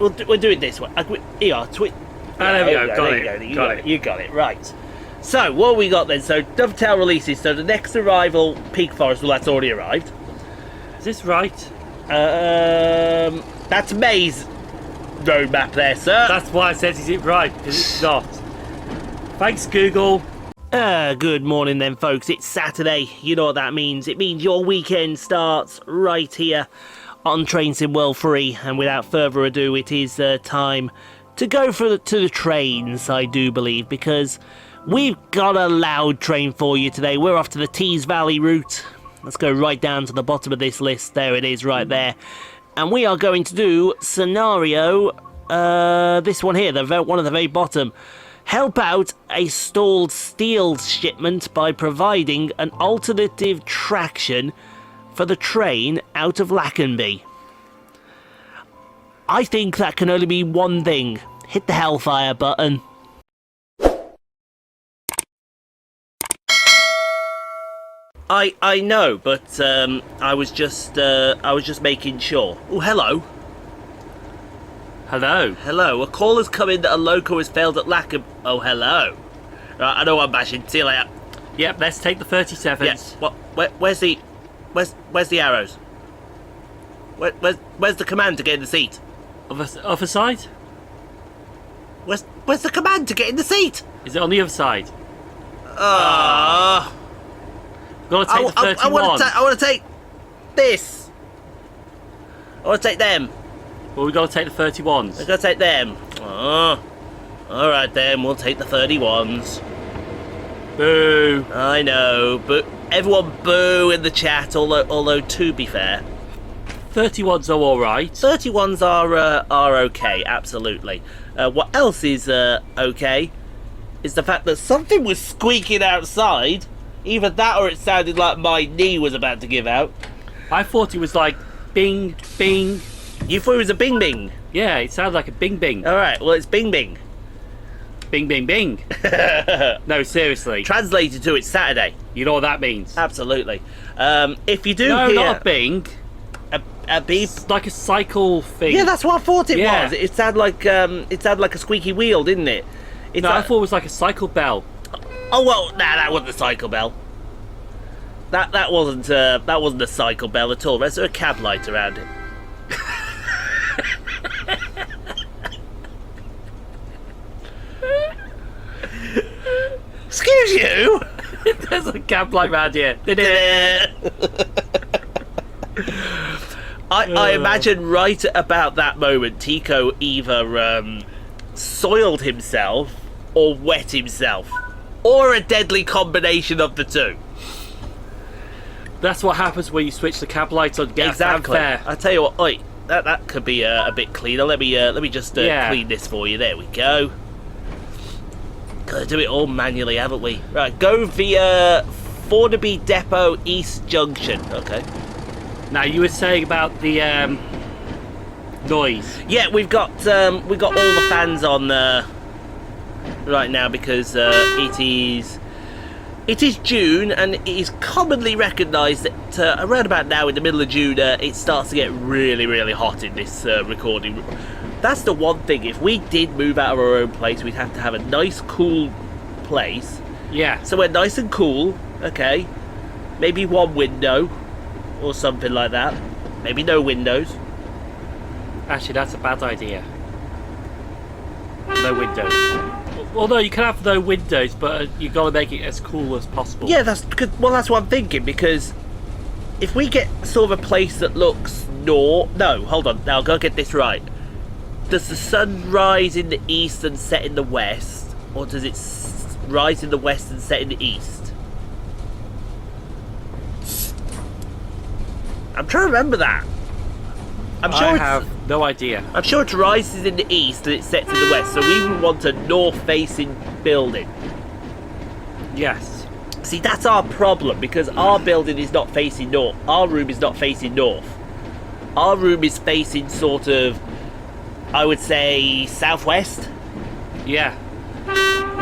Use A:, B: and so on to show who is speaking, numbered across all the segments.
A: we'll do it this way. Here,
B: there we go. Got it.
A: You got it. Right. So what we got then? So dovetail releases. So the next arrival, Peak Forest. Well, that's already arrived.
B: Is this right?
A: That's May's roadmap there, sir.
B: That's why I said, is it right? Because it's not. Thanks, Google.
A: Good morning then, folks. It's Saturday. You know what that means. It means your weekend starts right here on Train Sim World 3. And without further ado, it is time to go to the trains, I do believe, because we've got a loud train for you today. We're off to the Tees Valley route. Let's go right down to the bottom of this list. There it is, right there. And we are going to do scenario, this one here, one at the very bottom. Help out a stalled steel shipment by providing an alternative traction for the train out of Lackenby. I think that can only be one thing. Hit the Hellfire button. I know, but I was just making sure. Oh, hello.
B: Hello.
A: Hello. A call has come in that a loco has failed at Lackenby. Oh, hello. Right, I know I'm bashing. See you later.
B: Yep. Let's take the 37s.
A: Yes. What? Where's the arrows? Where's the command to get in the seat?
B: Other side?
A: Where's the command to get in the seat?
B: Is it on the other side?
A: Ah.
B: Gotta take the 31.
A: I want to take this. I want to take them.
B: Well, we gotta take the 31s.
A: We gotta take them. Oh. Alright then, we'll take the 31s.
B: Boo.
A: I know, but everyone boo in the chat, although to be fair,
B: 31s are alright.
A: 31s are okay, absolutely. What else is okay is the fact that something was squeaking outside. Either that or it sounded like my knee was about to give out.
B: I thought it was like bing, bing.
A: You thought it was a bing bing?
B: Yeah, it sounded like a bing bing.
A: Alright, well it's bing bing.
B: Bing, bing, bing. No, seriously.
A: Translated to it's Saturday.
B: You know what that means?
A: Absolutely. If you do
B: no,
A: hear...
B: not a bing.
A: A beep?
B: It's like a cycle thing.
A: Yeah, that's what I thought it was. It sounded like a squeaky wheel, didn't it?
B: I thought it was like a cycle bell.
A: Oh well, nah, that wasn't a cycle bell. That wasn't a cycle bell at all. There's a cab light around it. Excuse you?
B: There's a cab light around here.
A: I imagine right about that moment, Tico either soiled himself or wet himself. Or a deadly combination of the two.
B: That's what happens when you switch the cab lights on.
A: Exactly. I tell you what, oi, that could be a bit cleaner. Let me just clean this for you. There we go. Gotta do it all manually, haven't we? Right, go via Fornaby Depot East Junction. Okay.
B: Now you were saying about the noise.
A: Yeah, we've got all the fans on right now because it is June, and it is commonly recognised that around about now, in the middle of June, it starts to get really, really hot in this recording. That's the one thing. If we did move out of our own place, we'd have to have a nice, cool place.
B: Yeah.
A: So we're nice and cool. Okay. Maybe one window or something like that. Maybe no windows.
B: Actually, that's a bad idea. No windows. Although you can have no windows, but you've got to make it as cool as possible.
A: Yeah, that's what I'm thinking, because if we get sort of a place that looks no, hold on, now I'll go get this right. Does the sun rise in the east and set in the west, or does it rise in the west and set in the east? I'm trying to remember that.
B: I have no idea.
A: I'm sure it rises in the east and it sets in the west, so we would want a north-facing building.
B: Yes.
A: See, that's our problem, because our building is not facing north. Our room is not facing north. Our room is facing sort of, I would say, southwest.
B: Yeah.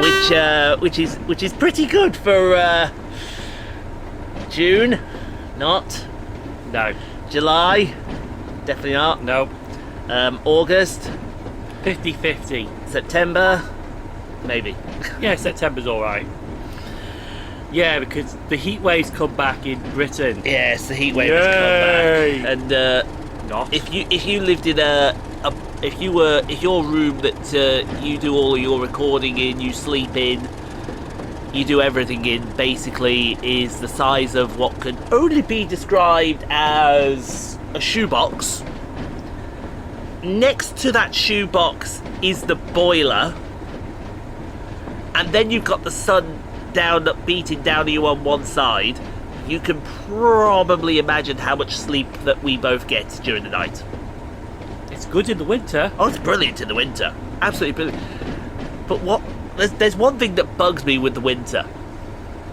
A: Which is pretty good for June. Not.
B: No.
A: July. Definitely not.
B: No.
A: August.
B: 50-50.
A: September, maybe.
B: Yeah, September's alright. Yeah, because the heat waves come back in Britain.
A: Yes, the heat wave has come back. And
B: Not.
A: if you lived in if your room that you do all your recording in, you sleep in, you do everything in, basically is the size of what could only be described as a shoebox. Next to that shoebox is the boiler, and then you've got the sun beating down on you on one side. You can probably imagine how much sleep that we both get during the night.
B: It's good in the winter.
A: Oh, it's brilliant in the winter. Absolutely brilliant. But there's one thing that bugs me with the winter.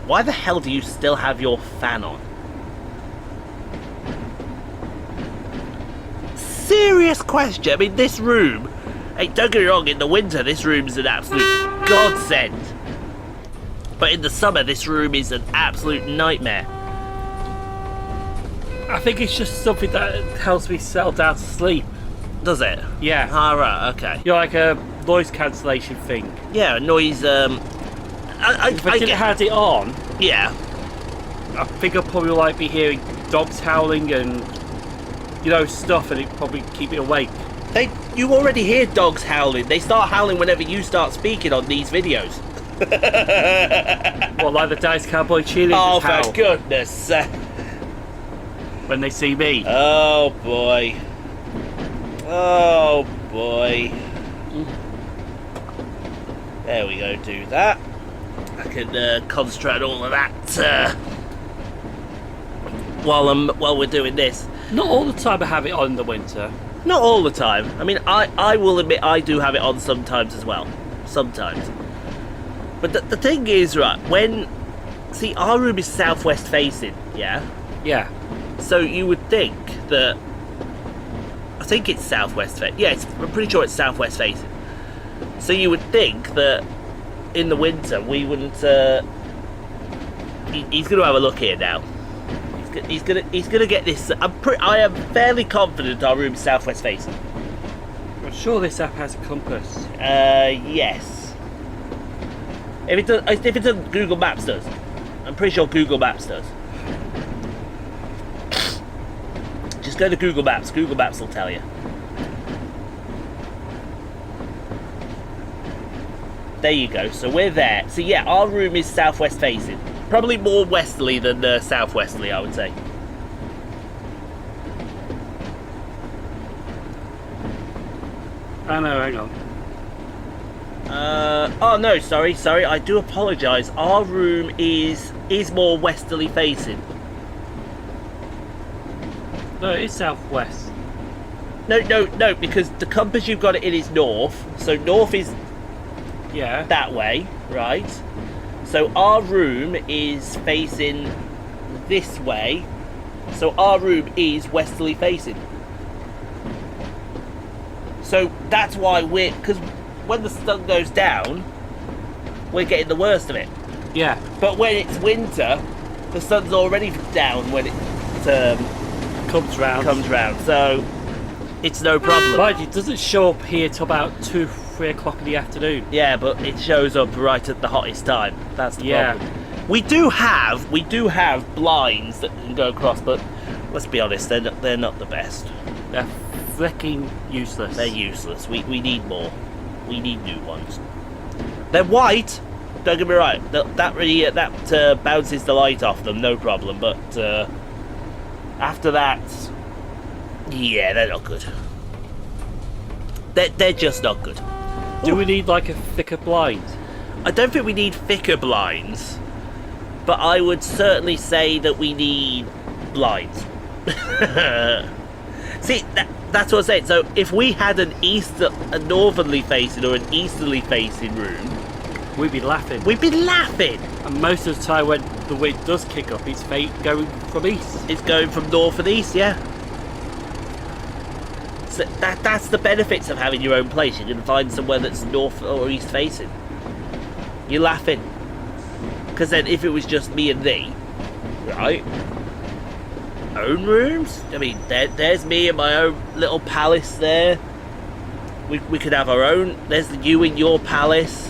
A: Why the hell do you still have your fan on? Serious question. I mean, this room, hey, don't get me wrong, in the winter this room's an absolute godsend. But in the summer this room is an absolute nightmare.
B: I think it's just something that helps me settle down to sleep.
A: Does it?
B: Yeah.
A: Ah, right, okay.
B: You're like a noise cancellation thing.
A: Yeah, noise,
B: If I didn't have it on,
A: yeah.
B: I think I'd probably like be hearing dogs howling and, you know, stuff, and it'd probably keep me awake.
A: You already hear dogs howling. They start howling whenever you start speaking on these videos.
B: Well, like the Dice Cowboy cheerleaders
A: Oh,
B: howl
A: for goodness sake.
B: when they see me.
A: Oh, boy. Oh, boy. There we go, do that. I can concentrate on all of that while we're doing this.
B: Not all the time I have it on in the winter.
A: Not all the time. I mean, I will admit I do have it on sometimes as well. Sometimes. But the thing is, right, see, our room is southwest facing, yeah?
B: Yeah.
A: So you would think that, I think it's southwest facing. Yeah, I'm pretty sure it's southwest facing. So you would think that in the winter we wouldn't. He's going to have a look here now. He's gonna get this. I am fairly confident our room is southwest facing.
B: I'm sure this app has a compass.
A: Yes. If it doesn't, Google Maps does. I'm pretty sure Google Maps does. Just go to Google Maps. Google Maps will tell you. There you go. So we're there. So yeah, our room is southwest facing. Probably more westerly than southwesterly, I would say.
B: Oh no, hang on.
A: Oh no, sorry. I do apologise. Our room is more westerly facing.
B: No, it's southwest.
A: No, because the compass you've got it in is north. So north is that way, right? So our room is facing this way. So our room is westerly facing. So that's why because when the sun goes down, we're getting the worst of it.
B: Yeah.
A: But when it's winter, the sun's already down when it
B: Comes round.
A: So it's no problem.
B: Mind you, it doesn't show up here till about 2-3 o'clock in the afternoon.
A: Yeah, but it shows up right at the hottest time. That's the problem. We do have blinds that can go across, but let's be honest, they're not the best.
B: They're flicking useless.
A: They're useless. We need more. We need new ones. They're white. Don't get me right. That really bounces the light off them, no problem. But after that, yeah, they're not good. They're just not good.
B: Do we need like a thicker blind?
A: I don't think we need thicker blinds, but I would certainly say that we need blinds. See, that's what I'm saying. So if we had a northerly facing or an easterly facing room,
B: We'd be laughing.
A: And
B: most of the time when the wind does kick up, it's going from east.
A: It's going from north and east, yeah. So that's the benefits of having your own place. You can find somewhere that's north or east facing. You're laughing. Because then if it was just me and thee, right? Own rooms? I mean, there's me in my own little palace there. we could have our own. There's you in your palace.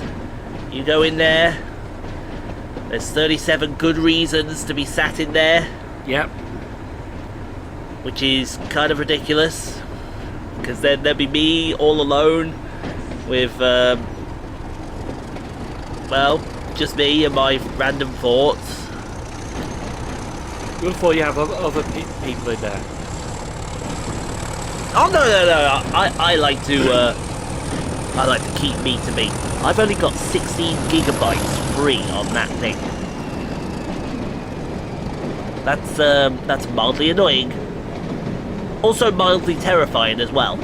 A: You go in there. There's 37 good reasons to be sat in there,
B: Yep.
A: which is kind of ridiculous. Because then there'd be me all alone with, well, just me and my random thoughts.
B: Good for you have other people in there.
A: Oh no! I like to keep me to me. I've only got 16 gigabytes free on that thing. That's mildly annoying. Also mildly terrifying as well.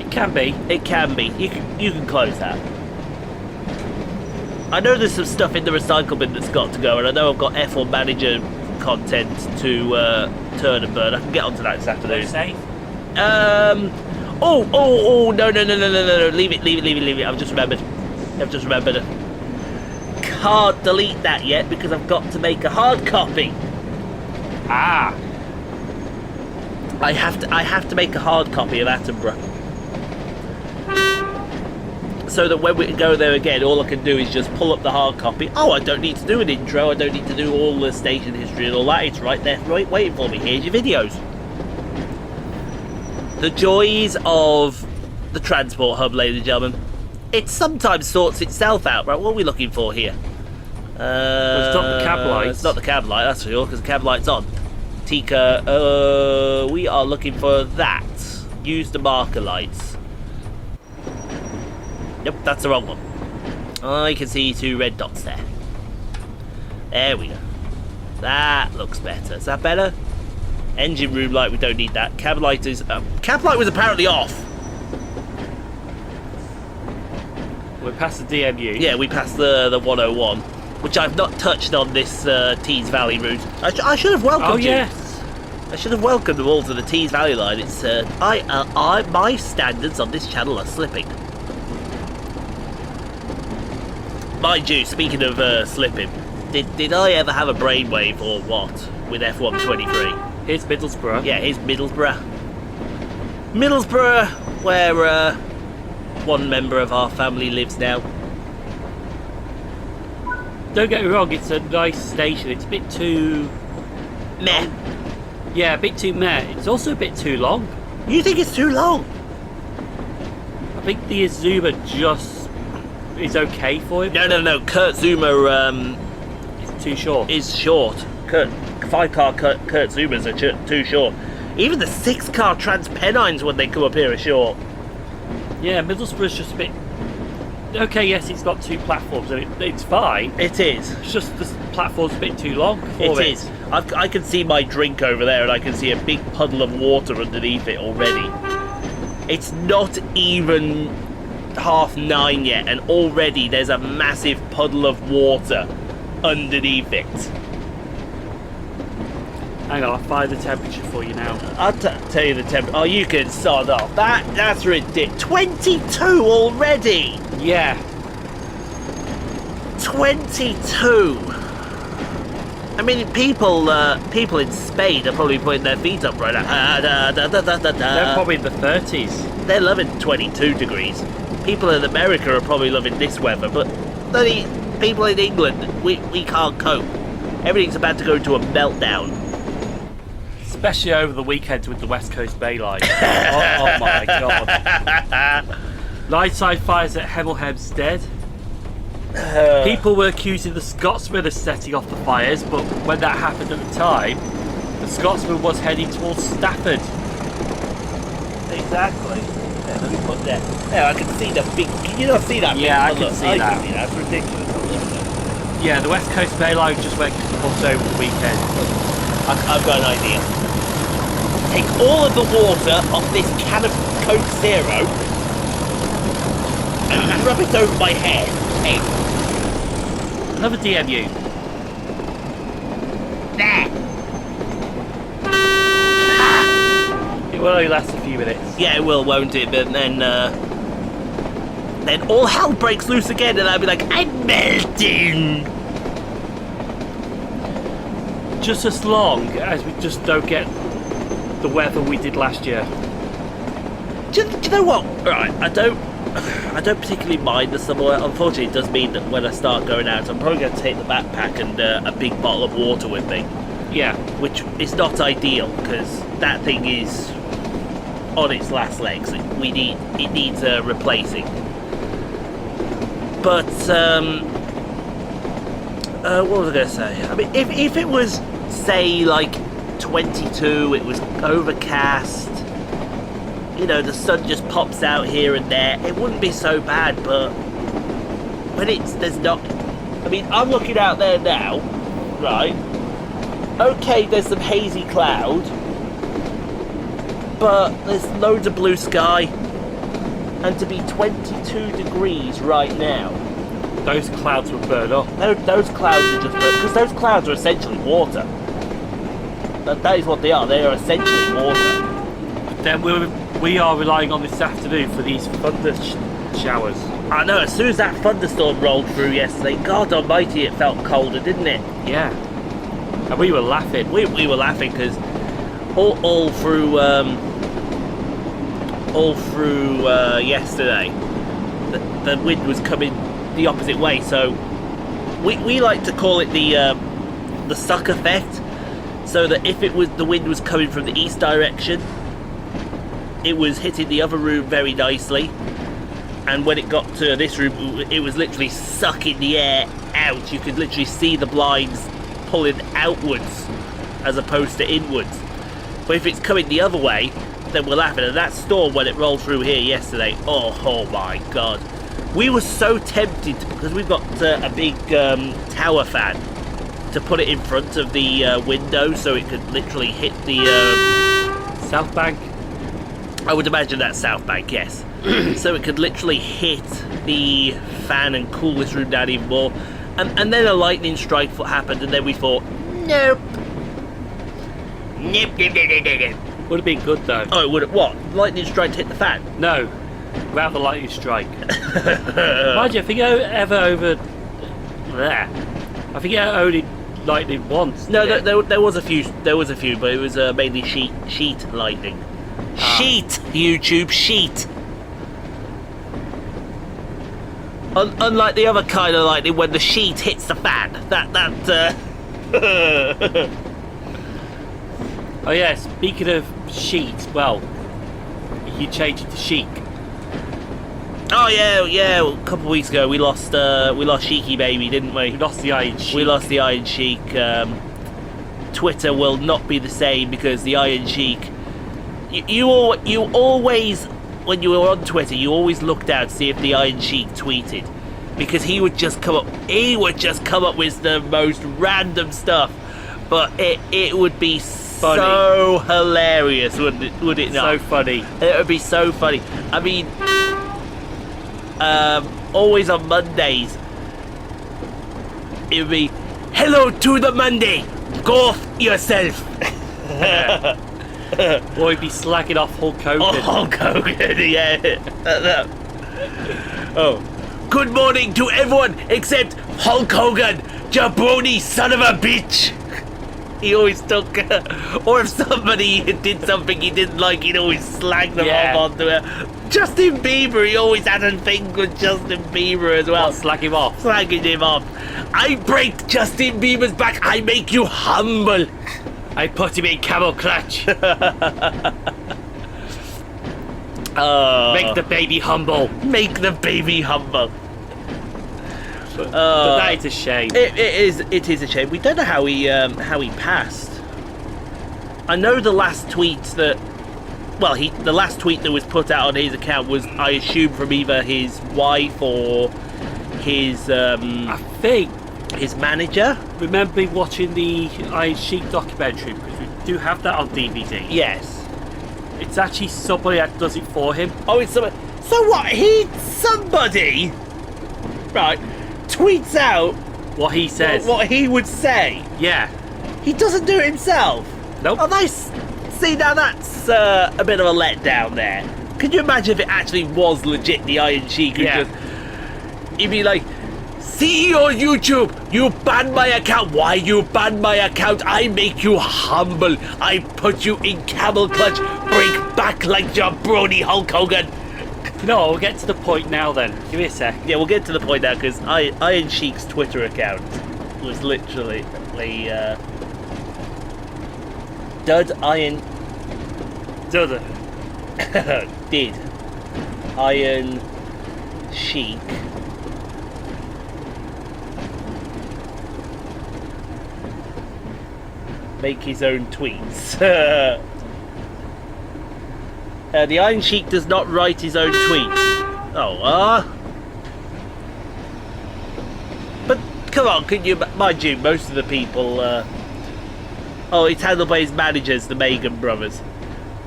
B: It can be.
A: It can be. You can close that. I know there's some stuff in the recycle bin that's got to go, and I know I've got F1 Manager content to turn and burn. I can get onto that this afternoon.
B: Safe.
A: Oh, no. Leave it. I've just remembered. Can't delete that yet because I've got to make a hard copy.
B: Ah.
A: I have to make a hard copy of Attenborough. So that when we go there again, all I can do is just pull up the hard copy. Oh, I don't need to do an intro. I don't need to do all the station history and all that. It's right there, right, waiting for me. Here's your videos. The joys of the transport hub, ladies and gentlemen. It sometimes sorts itself out. Right, what are we looking for here?
B: It's not the cab lights.
A: It's not the cab light, that's for sure, because the cab light's on. Tika, we are looking for that. Use the marker lights. Yep, that's the wrong one. I can see 2 red dots there. There we go. That looks better. Is that better? Engine room light, we don't need that. Cab light is... cab light was apparently off.
B: We're past the DMU.
A: Yeah, we passed the 101, which I've not touched on this Tees Valley route. I should have welcomed you.
B: Yes.
A: I should have welcomed them all to the Tees Valley line. It's my standards on this channel are slipping. Mind you, speaking of slipping, did I ever have a brainwave or what with F123?
B: Here's Middlesbrough.
A: Yeah, here's Middlesbrough. Middlesbrough, where one member of our family lives now.
B: Don't get me wrong, it's a nice station. It's a bit too...
A: Meh.
B: Yeah, a bit too meh. It's also a bit too long.
A: You think it's too long?
B: I think the Azuma just is okay for him.
A: No. Kurt Zuma
B: It's too short.
A: is short. 5-car Kurt Zumas are too short. Even the 6-car Transpennines when they come up here are short.
B: Yeah, Middlesbrough's just a bit... Okay, yes, it's got 2 platforms and it's fine.
A: It is.
B: It's just the platform's a bit too long for
A: It is. I can see my drink over there, and I can see a big puddle of water underneath it already. It's not even 9:30 yet, and already there's a massive puddle of water underneath it.
B: Hang on, I'll find the temperature for you now.
A: I'll tell you the temperature. Oh, you can sod off. That's ridiculous. 22 already.
B: Yeah.
A: 22. I mean, people in Spain are probably putting their feet up right now.
B: They're probably in the 30s.
A: They're loving 22 degrees. People in America are probably loving this weather, but bloody people in England, we can't cope. Everything's about to go into a meltdown.
B: Especially over the weekend with the West Coast Bay Line. Oh my god. Lightside fires at Hemel Hempstead. People were accusing the Scotsman of setting off the fires, but when that happened at the time, the Scotsman was heading towards Stafford.
A: Exactly. Yeah, let me put that. Yeah, I can see the big. Can you not see that?
B: Yeah, I can see that.
A: That's ridiculous.
B: Yeah, the West Coast Bay Line just went kaput over the weekend.
A: I've got an idea. Take all of the water off this can of Coke Zero and rub it over my head. Hey.
B: Another DMU.
A: There.
B: It will only last a few minutes.
A: Yeah, it will, won't it? But then all hell breaks loose again, and I'll be like, I'm melting.
B: Just as long as we just don't get the weather we did last year.
A: Do you know what? Right, I don't particularly mind the summer weather. Unfortunately, it does mean that when I start going out, I'm probably going to take the backpack and a big bottle of water with me.
B: Yeah.
A: Which is not ideal because that thing is on its last legs. It needs replacing. But what was I going to say? I mean, if it was, say, like 22, it was overcast. You know, the sun just pops out here and there. It wouldn't be so bad, but when there's not. I mean, I'm looking out there now, right? Okay, there's some hazy cloud, but there's loads of blue sky, and to be 22 degrees right now,
B: those clouds would burn up.
A: Those clouds are just because those clouds are essentially water. That is what they are. They are essentially water.
B: Then we are relying on this afternoon for these thunder showers.
A: I know. As soon as that thunderstorm rolled through yesterday, God Almighty, it felt colder, didn't it?
B: Yeah. And we were laughing.
A: We were laughing because all through yesterday, the wind was coming the opposite way. So we like to call it the suck effect. So that if the wind was coming from the east direction, it was hitting the other room very nicely, and when it got to this room, it was literally sucking the air out. You could literally see the blinds pulling outwards as opposed to inwards. But if it's coming the other way, then we're laughing. And that storm, when it rolled through here yesterday, oh my God, we were so tempted because we've got a big tower fan to put it in front of the window so it could literally hit the
B: South Bank.
A: I would imagine that's South Bank, yes. So it could literally hit the fan and cool this room down even more. And then a lightning strike happened, and then we thought, nope. Nope.
B: Would have been good though.
A: Oh, it would have. What? Lightning strike to hit the fan?
B: No, without the lightning strike. Mind you, I think ever over there. I think it only lightning once.
A: No, there was a few. There was a few, but it was mainly sheet lightning. Sheet, YouTube, sheet. Unlike the other kind of lightning, when the sheet hits the fan,
B: Oh yeah, speaking of sheet, well, you changed it to chic.
A: Oh yeah. A couple of weeks ago, we lost Sheiky Baby, didn't we?
B: We lost the Iron Sheik.
A: We lost the Iron Sheik. Twitter will not be the same because the Iron Sheik. You always, when you were on Twitter, you always looked out to see if the Iron Sheik tweeted, because he would just come up with the most random stuff, but it would be funny. So hilarious, would it not?
B: So funny.
A: It would be so funny. I mean, always on Mondays, it would be, hello to the Monday, go off yourself.
B: Or he'd be slacking off Hulk Hogan.
A: Oh, Hulk Hogan, yeah. Oh. Good morning to everyone except Hulk Hogan, jabroni son of a bitch. He always took, or if somebody did something he didn't like, he'd always slag them off onto it. Justin Bieber, he always had a thing with Justin Bieber as well.
B: Slag him off.
A: Slagging him off. I break Justin Bieber's back, I make you humble.
B: I put him in camel clutch. Make the baby humble.
A: Make the baby humble.
B: But that is a shame.
A: It is a shame. We don't know how he passed. I know the last tweet that was put out on his account was, I assume, from either his wife or his
B: I think
A: his manager.
B: Remember me watching the Iron Sheik documentary, because we do have that on DVD.
A: Yes.
B: It's actually somebody that does it for him.
A: Oh, it's somebody. So what? Somebody, right, tweets out
B: what he says.
A: What he would say.
B: Yeah.
A: He doesn't do it himself.
B: Nope.
A: Oh, nice. See, now that's a bit of a letdown there. Can you imagine if it actually was legit the Iron Sheik?
B: Yeah.
A: He'd be like, See you on YouTube. You banned my account. Why you banned my account? I make you humble. I put you in camel clutch. Break back like jabroni Hulk Hogan.
B: No, we'll get to the point now then. Give me a sec.
A: Yeah, we'll get to the point now because Iron Sheik's Twitter account was literally Dud Iron did Iron Sheik make his own tweets? The Iron Sheik does not write his own tweets. Oh, but come on, can you, mind you, most of the people, oh, it's handled by his managers, the Megan brothers.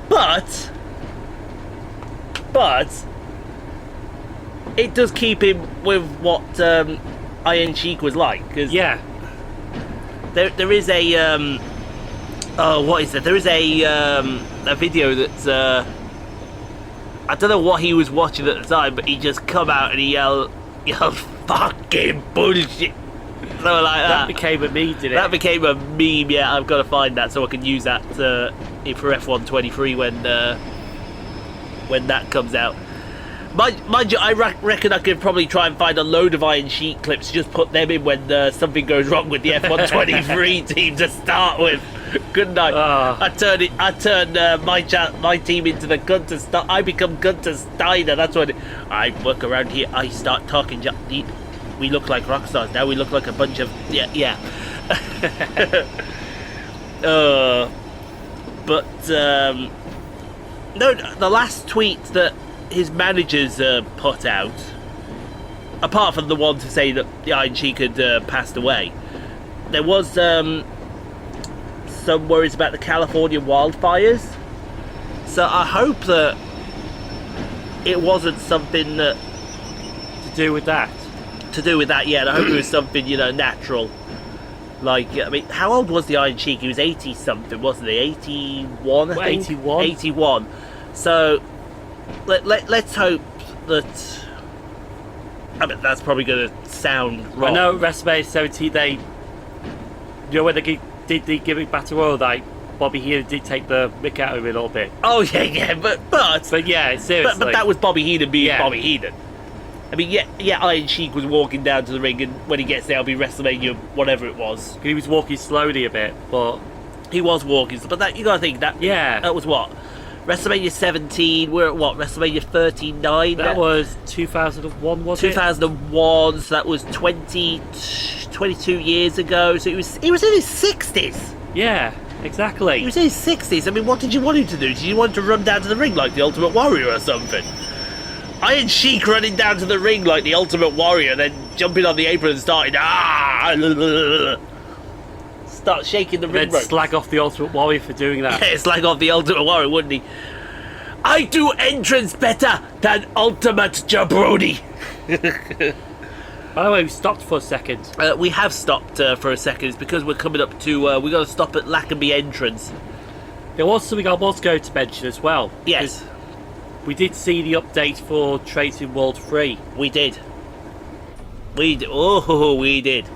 A: But, it does keep him with what Iron Sheik was like. Cause
B: Yeah.
A: there is a, oh, what is it? There is a video that's, I don't know what he was watching at the time, but he just come out and he yelled fucking bullshit. Something like that.
B: That became a meme, didn't it?
A: That became a meme, yeah. I've got to find that so I can use that for F123 when that comes out. Mind you, I reckon I could probably try and find a load of Iron Sheik clips, just put them in when something goes wrong with the F123 team to start with. Couldn't I? I turn my team into the Gunter Steiner. I become Gunter Steiner. That's when I work around here. I start talking. We look like rock stars now. We look like a bunch of yeah. But no, the last tweet that his managers put out, apart from the one to say that the Iron Sheik had passed away, there was some worries about the California wildfires. So I hope that it wasn't something that
B: To do with that.
A: Yeah, and I hope it was something, natural. Like, I mean, how old was the Iron Sheik? He was 80 something, wasn't he? 81, I think.
B: 81.
A: 81. So let's hope that. I mean, that's probably going to sound wrong.
B: I know at WrestleMania 17 they, when they did the gimmick battle royal, like Bobby Heenan did take the mick out of him a little bit.
A: Oh yeah, but
B: yeah, seriously.
A: But that was Bobby Heenan being
B: Yeah.
A: Bobby Heenan. I mean, yeah, Iron Sheik was walking down to the ring, and when he gets there, it'll be WrestleMania, whatever it was.
B: He was walking slowly a bit, but
A: He was walking, but that you gotta think that.
B: Yeah.
A: That was what? WrestleMania 17. We're at what? WrestleMania 39.
B: that was 2001, was it?
A: 2001. So that was 22 years ago. So he was in his 60s.
B: Yeah, exactly.
A: He was in his 60s. I mean, what did you want him to do? Did you want him to run down to the ring like the Ultimate Warrior or something? Iron Sheik running down to the ring like the Ultimate Warrior, then jumping on the apron and starting start shaking the ring
B: Then
A: rope.
B: slag off the Ultimate Warrior for doing that.
A: Yeah, slag off the Ultimate Warrior, wouldn't he? I do entrance better than Ultimate Jabroni.
B: By the way, we stopped for a second.
A: We have stopped for a second. It's because we're coming up to. We got to stop at Lackenby entrance.
B: There was something I was going to mention as well.
A: Yes,
B: We did see the update for Tracing World 3.
A: we did. Oh, we did.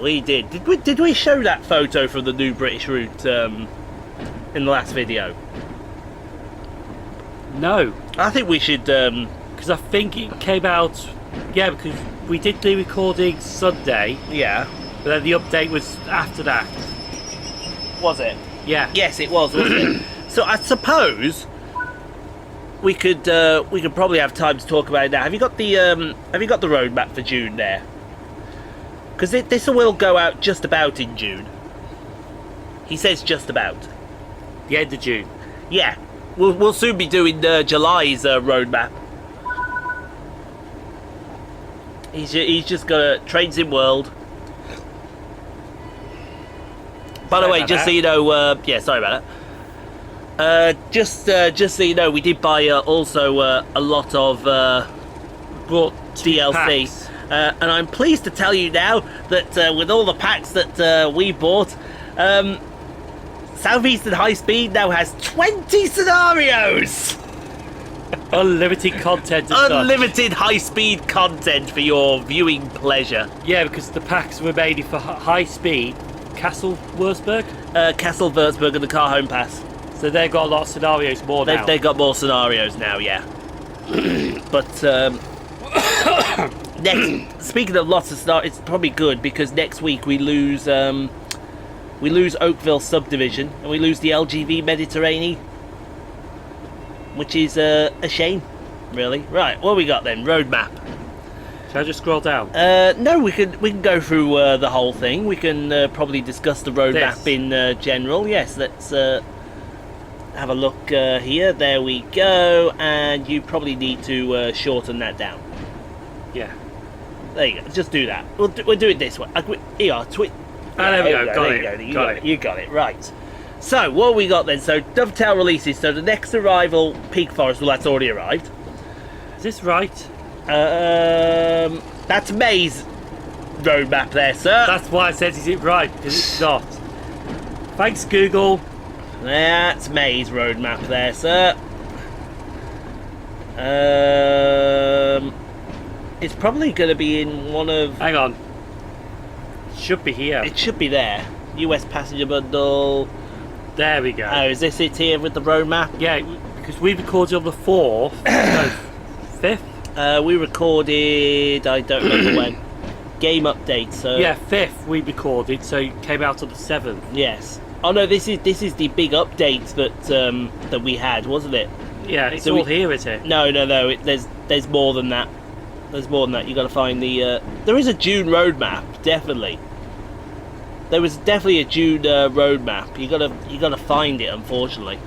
A: We did. Did we show that photo from the new British route in the last video?
B: No,
A: I think we should.
B: because I think it came out. Yeah, because we did the recording Sunday,
A: Yeah.
B: but then the update was after that.
A: Was it?
B: Yeah.
A: Yes, it was, wasn't it? So I suppose we could probably have time to talk about it now. Have you got the roadmap for June there? Because this will go out just about in June. He says just about.
B: The end of June.
A: Yeah, we'll soon be doing July's roadmap. He's just got Trains in World. By the way, just so you know, yeah, sorry about that. Just so you know, we did buy also a lot of
B: Brought
A: DLC.
B: packs.
A: And I'm pleased to tell you now that with all the packs that we bought, Southeastern High Speed now has 20 scenarios!
B: Unlimited content and such.
A: Unlimited high-speed content for your viewing pleasure.
B: Yeah, because the packs were made for high speed. Castle Wurzburg?
A: Castle Würzburg and the Car Home Pass.
B: So they've got a lot of scenarios more now.
A: They've got more scenarios now, yeah. But speaking of lots of scenarios, it's probably good because next week we lose Oakville Subdivision and we lose the LGV Mediterranean, which is a shame, really. Right, what we got then? Roadmap.
B: Should I just scroll down?
A: No, we can go through the whole thing. We can probably discuss the roadmap in general. Yes, let's have a look here. There we go. And you probably need to shorten that down.
B: Yeah.
A: There you go. Just do that. We'll do it this way. Here you are.
B: There we go. Got it.
A: You got it. Right. So, what have we got then? So, Dovetail releases. So, the next arrival, Peak Forest, well, that's already arrived.
B: Is this right?
A: That's May's roadmap there, sir.
B: That's why I said, is it right? Because it's not. Thanks, Google.
A: That's May's roadmap there, sir. It's probably going to be in one of...
B: Hang on. Should be here.
A: It should be there. US passenger bundle.
B: There we go.
A: Oh, is this it here with the roadmap?
B: Yeah, because we recorded on the 4th. No, 5th?
A: We recorded, I don't remember when. Game update, so...
B: Yeah, 5th we recorded, so it came out on the 7th.
A: Yes. Oh no, this is the big update that we had, wasn't it?
B: Yeah, it's
A: So
B: all here, is it?
A: No. There's more than that. There's more than that. You got to find the. There is a June roadmap, definitely. There was definitely a June roadmap. You gotta find it, unfortunately.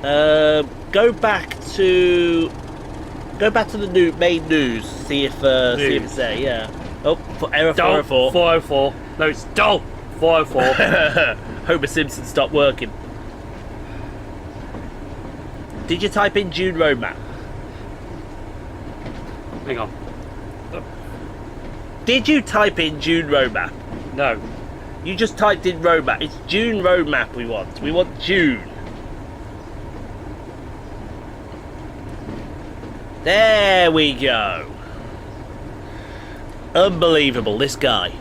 A: Go back to the main news. See if it's there. Yeah. Oh, error 404.
B: 404. No, it's 404.
A: Homer Simpson stopped working. Did you type in June roadmap?
B: Hang on.
A: Did you type in June roadmap?
B: No.
A: You just typed in roadmap. It's June roadmap we want. We want June. There we go. Unbelievable, this guy.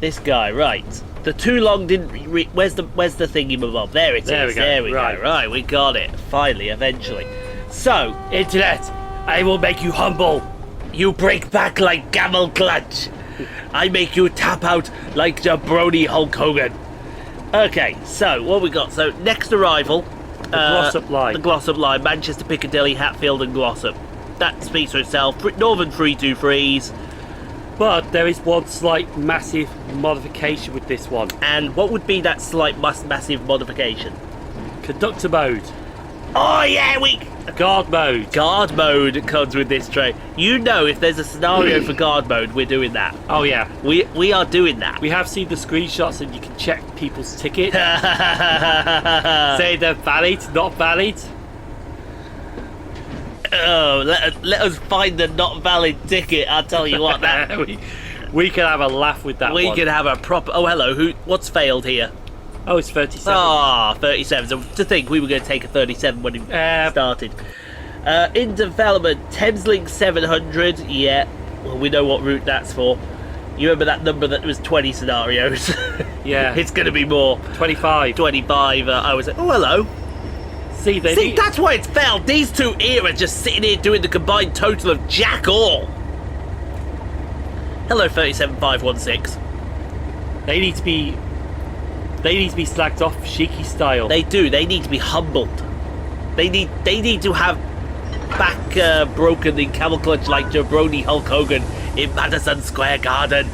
A: This guy, right. The too long didn't where's the thingy-mabob? There it is.
B: There we go.
A: There we
B: Right.
A: go. Right, we got it. Finally, eventually. So,
B: Internet, I will make you humble.
A: you break back like camel clutch. I make you tap out like jabroni Hulk Hogan. Okay, so what we got? So next arrival,
B: The Glossop line.
A: The Glossop line, Manchester, Piccadilly, Hatfield, and Glossop. That speaks for itself. Northern 323s.
B: But there is one slight massive modification with this one.
A: And what would be that slight massive modification?
B: Conductor mode.
A: Oh yeah,
B: Guard mode.
A: guard mode comes with this train. You know, if there's a scenario for guard mode, we're doing that.
B: Oh yeah.
A: We are doing that.
B: We have seen the screenshots and you can check people's tickets. Say they're valid, not valid.
A: Oh, let us find the not valid ticket. I'll tell you what, that
B: we can have a laugh with that
A: we
B: one.
A: can have a proper. Oh, hello. What's failed here?
B: Oh, it's 37.
A: Ah, 37. So to think we were going to take a 37 when it started. In development, Thameslink 700. Yeah, well, we know what route that's for. You remember that number that was 20 scenarios?
B: Yeah.
A: It's going to be more.
B: 25.
A: 25. I was like, oh, hello.
B: See,
A: That's why it's failed. These two here are just sitting here doing the combined total of jack all. Hello, 37516.
B: They need to be slagged off cheeky style.
A: They do. They need to be humbled. They need to have back broken in camel clutch like jabroni Hulk Hogan in Madison Square Garden.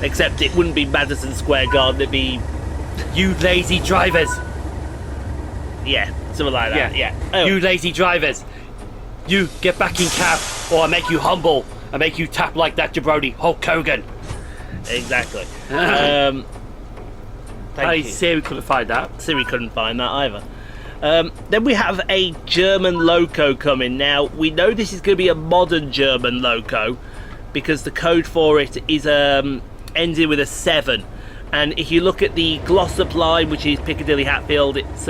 A: Except it wouldn't be Madison Square Garden. It'd be
B: You lazy drivers.
A: yeah, something like that. Yeah. Oh.
B: You lazy drivers. You get back in cab or I make you humble. I make you tap like that jabroni Hulk Hogan.
A: Exactly.
B: Hey,
A: Thank you.
B: Siri couldn't find that.
A: Siri couldn't find that either. Then we have a German loco coming. Now, we know this is going to be a modern German loco because the code for it is ends in with a 7. And if you look at the Glossop line, which is Piccadilly Hatfield, it's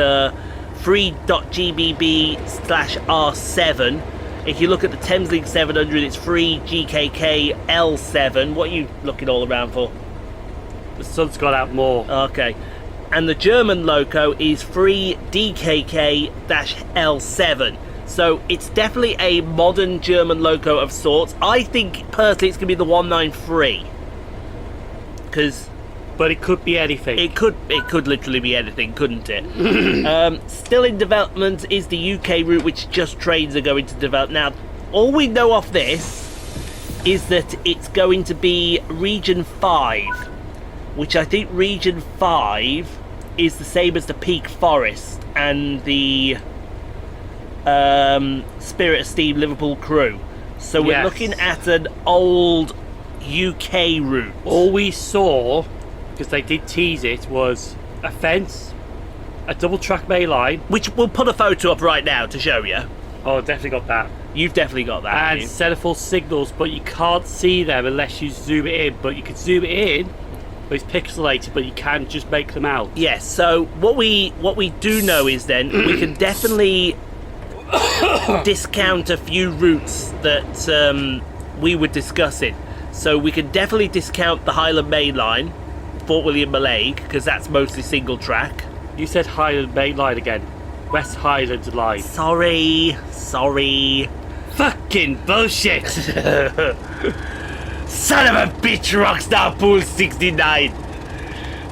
A: 3.GBB/R7. If you look at the Thameslink 700, it's 3GKK-L7. What are you looking all around for?
B: The sun's got out more.
A: Okay. And the German loco is 3DKK-L7. So it's definitely a modern German loco of sorts. I think personally it's going to be the 193.
B: But it could be anything.
A: It could literally be anything, couldn't it? Still in development is the UK route, which just trains are going to develop. Now, all we know of this is that it's going to be Region 5, which I think Region 5 is the same as the Peak Forest and the Spirit of Steam Liverpool Crew. So we're looking at an old UK route.
B: All we saw, because they did tease it, was a fence, a double track main line,
A: Which we'll put a photo up right now to show you.
B: oh definitely got that,
A: You've definitely got that.
B: and
A: haven't you?
B: centerfold signals, but you can't see them unless you zoom it in. But you can zoom it in, but it's pixelated, but you can just make them out.
A: Yes, so what we do know is then we can definitely discount a few routes that we were discussing. So we can definitely discount the Highland Main Line, Fort William Mallaig, because that's mostly single track.
B: You said Highland main line again. West Highland line.
A: Sorry.
B: Fucking bullshit.
A: Son of a bitch, Rockstar Pool 69!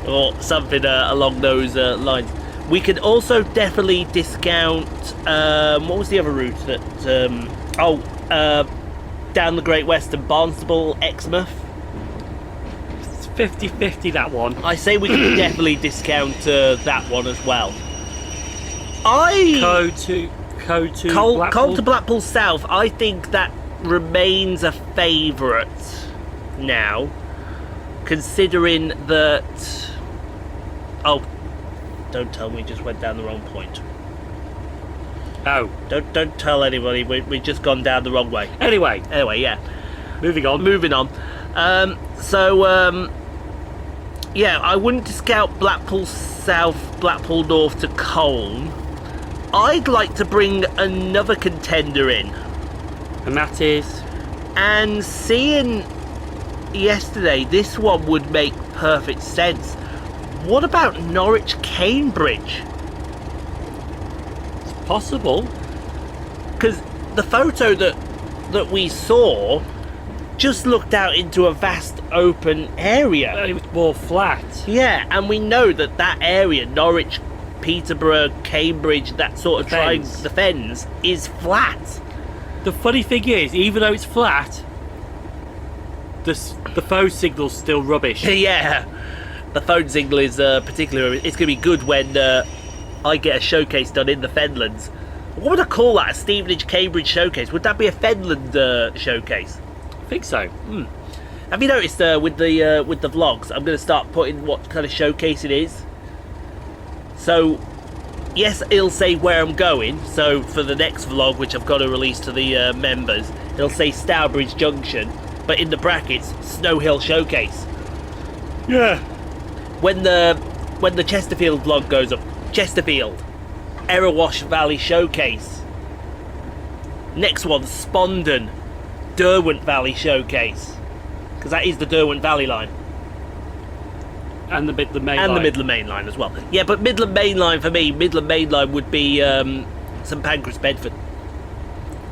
A: Or something along those lines. We can also definitely discount, what was the other route that, down the Great Western, Barnstable, Exmouth?
B: It's 50-50 that one.
A: I say we can definitely discount that one as well. Code to Blackpool South, I think that remains a favourite now, considering that... Oh, don't tell me we just went down the wrong point.
B: Oh.
A: Don't tell anybody, we've just gone down the wrong way.
B: Anyway,
A: Yeah.
B: moving on.
A: Yeah, I wouldn't discount Blackpool South, Blackpool North to Colne. I'd like to bring another contender in.
B: And that is...
A: And seeing yesterday, this one would make perfect sense. What about Norwich Cambridge?
B: It's possible.
A: Because the photo that we saw just looked out into a vast open area.
B: It was more flat.
A: Yeah, and we know that area, Norwich, Peterborough, Cambridge, that sort of triangle, the Fens, is flat.
B: The funny thing is, even though it's flat, the phone signal's still rubbish.
A: Yeah, the phone signal is particularly... It's going to be good when I get a showcase done in the Fenlands. What would I call that? A Stevenage Cambridge showcase? Would that be a Fenland showcase?
B: I think so.
A: Have you noticed with the vlogs, I'm going to start putting what kind of showcase it is. So, yes, it'll say where I'm going. So for the next vlog, which I've got to release to the members, it'll say Stourbridge Junction, but in the brackets, Snow Hill Showcase.
B: Yeah.
A: When the Chesterfield vlog goes up, Chesterfield, Erewash Valley Showcase. Next one, Spondon, Derwent Valley Showcase, because that is the Derwent Valley line.
B: And the Midland Main
A: and
B: line.
A: the Midland Main Line as well. Yeah, but Midland Main Line for me, Midland Main Line would be St Pancras Bedford.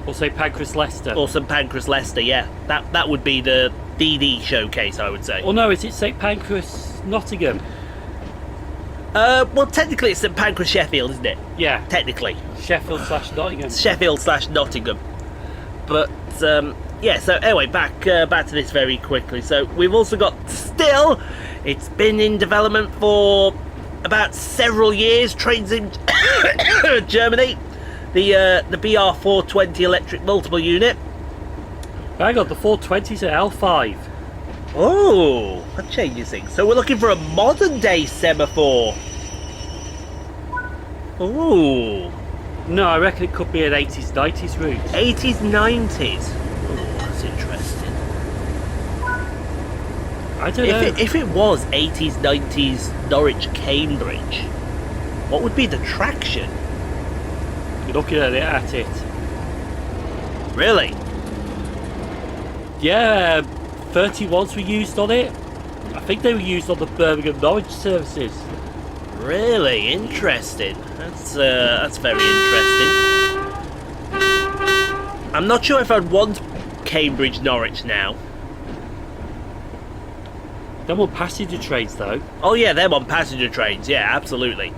B: Or St Pancras Leicester.
A: Or St Pancras Leicester, yeah. That would be the DD showcase, I would say.
B: Or no, is it St Pancras Nottingham?
A: Well, technically it's St Pancras Sheffield, isn't it?
B: Yeah.
A: Technically.
B: Sheffield/Nottingham.
A: Sheffield/Nottingham. But, yeah, so anyway, back to this very quickly. So we've also got still... It's been in development for about several years. Trains in Germany. The BR420 electric multiple unit.
B: Hang on, the 420's at L5.
A: Oh, that changes things. So we're looking for a modern day semaphore. Ooh.
B: No, I reckon it could be an 80s, 90s route.
A: 80s, 90s. Ooh, that's interesting.
B: I don't know.
A: If it was 80s, 90s Norwich, Cambridge, what would be the traction?
B: looking at it.
A: Really?
B: Yeah, 31s were used on it. I think they were used on the Birmingham Norwich services.
A: Really interesting. That's very interesting. I'm not sure if I'd want Cambridge Norwich now.
B: Them were passenger trains though.
A: Oh yeah, them on passenger trains. Yeah, absolutely.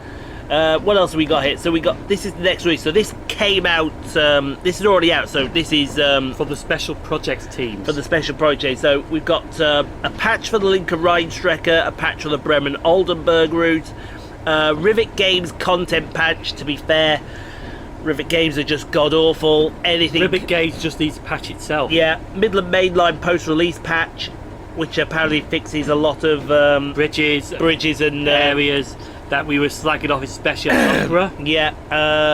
A: What else have we got here? So we got, this is the next release. So this came out. This is already out. So this is
B: For the special projects teams.
A: for the special project. So we've got a patch for the Lincoln Rheinstrecke, a patch for the Bremen Oldenburg route, Rivet Games content patch. To be fair, Rivet Games are just god awful. Anything.
B: Rivet Gauge just needs to patch itself.
A: Yeah, Midland Mainline post-release patch, which apparently fixes a lot of
B: Bridges
A: and
B: areas that we were slagging off in Special Opera.
A: yeah,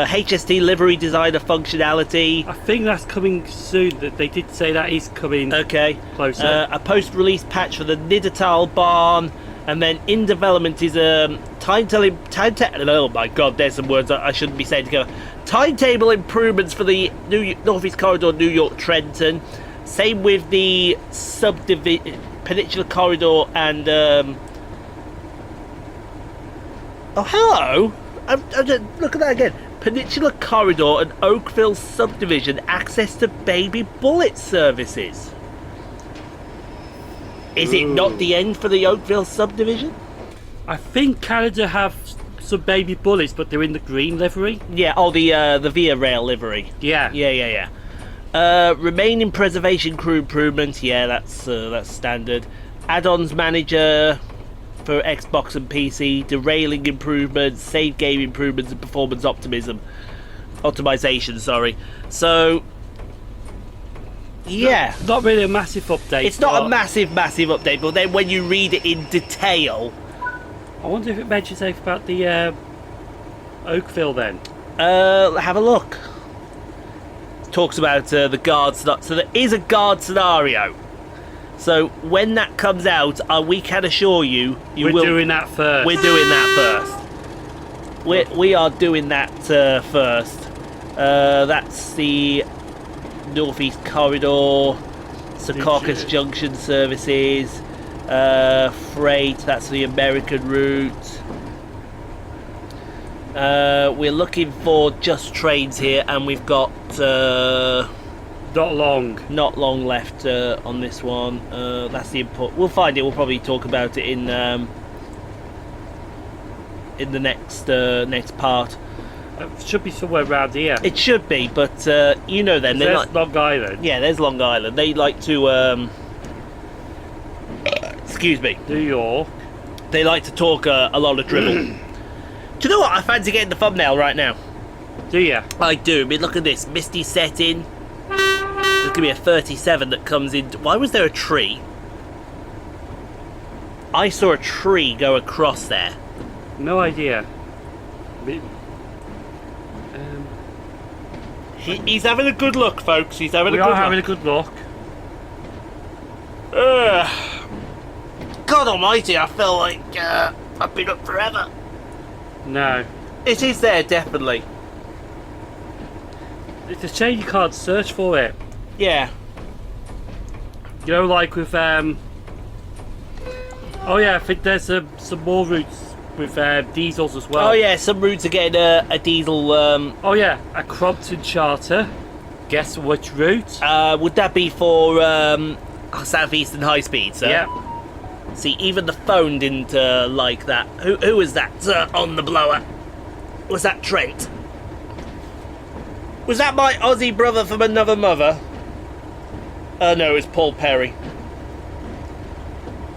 A: HST livery designer functionality.
B: I think that's coming soon. That they did say that is coming
A: Okay.
B: closer.
A: A post-release patch for the Niddertal barn, and then in development is a oh my god, there's some words I shouldn't be saying together. Timetable improvements for the Northeast Corridor, New York Trenton. Same with the Peninsula Corridor and oh hello! I'm just, look at that again. Peninsula Corridor and Oakville Subdivision access to baby bullet services. Is it not the end for the Oakville Subdivision?
B: I think Canada have some baby bullets, but they're in the green livery.
A: Yeah. Oh, the Via Rail livery.
B: Yeah.
A: Yeah. Remaining preservation crew improvements. Yeah, that's standard. Add-ons manager for Xbox and PC. Derailing improvements, save game improvements, and performance optimization. Sorry. So. Yeah.
B: Not really a massive update.
A: It's not a massive update, but then when you read it in detail.
B: I wonder if it mentions anything about the Oakville then.
A: Have a look. Talks about the guard scenario. So there is a guard scenario. So when that comes out, we can assure you,
B: We're doing that first.
A: We're doing that first. We are doing that first. That's the Northeast Corridor, Secaucus Junction services, freight. That's the American route. We're looking for just trains here, and we've got
B: not
A: long left on this one. That's the input. We'll find it. We'll probably talk about it in the next part.
B: It should be somewhere around here.
A: It should be, but you know them.
B: There's Long Island.
A: Yeah, there's Long Island. They like to excuse me.
B: New York.
A: They like to talk a lot of dribble. Do you know what? I fancy getting the thumbnail right now.
B: Do you?
A: I do. I mean, look at this. Misty setting. There's going to be a 37 that comes in. Why was there a tree? I saw a tree go across there.
B: No idea.
A: He's having a good look, folks. He's having
B: We
A: a good
B: are having a
A: look.
B: good look.
A: God almighty, I feel like I've been up forever.
B: No.
A: It is there, definitely.
B: It's a shame you can't search for it.
A: Yeah.
B: You know, like with oh yeah, I think there's some more routes with diesels as well.
A: Oh yeah, some routes are getting a diesel.
B: Oh yeah, a Crompton charter. Guess which route?
A: Would that be for Southeastern High Speed, sir?
B: Yeah.
A: See, even the phone didn't like that. Who was that on the blower? Was that Trent? Was that my Aussie brother from another mother? No, it was Paul Perry.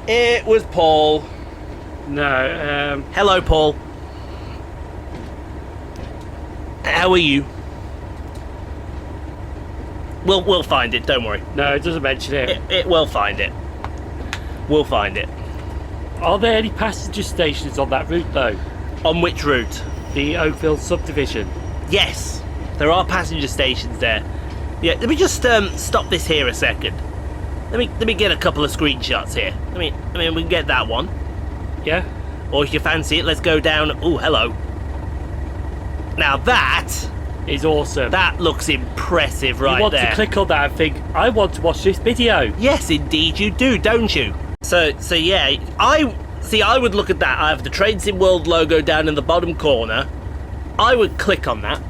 A: It was Paul.
B: No.
A: Hello, Paul. How are you? We'll find it. Don't worry.
B: No, it doesn't mention it.
A: It will find it. We'll find it.
B: Are there any passenger stations on that route though?
A: On which route?
B: The Oakville subdivision.
A: Yes, there are passenger stations there. Yeah, let me just stop this here a second. Let me get a couple of screenshots here. I mean we can get that one.
B: Yeah.
A: Or if you fancy it, let's go down. Oh, hello. Now that
B: is awesome.
A: That looks impressive right
B: you want
A: there.
B: to click on that and think, I want to watch this video.
A: Yes, indeed you do, don't you? So yeah, I would look at that. I have the Train Sim World logo down in the bottom corner. I would click on that.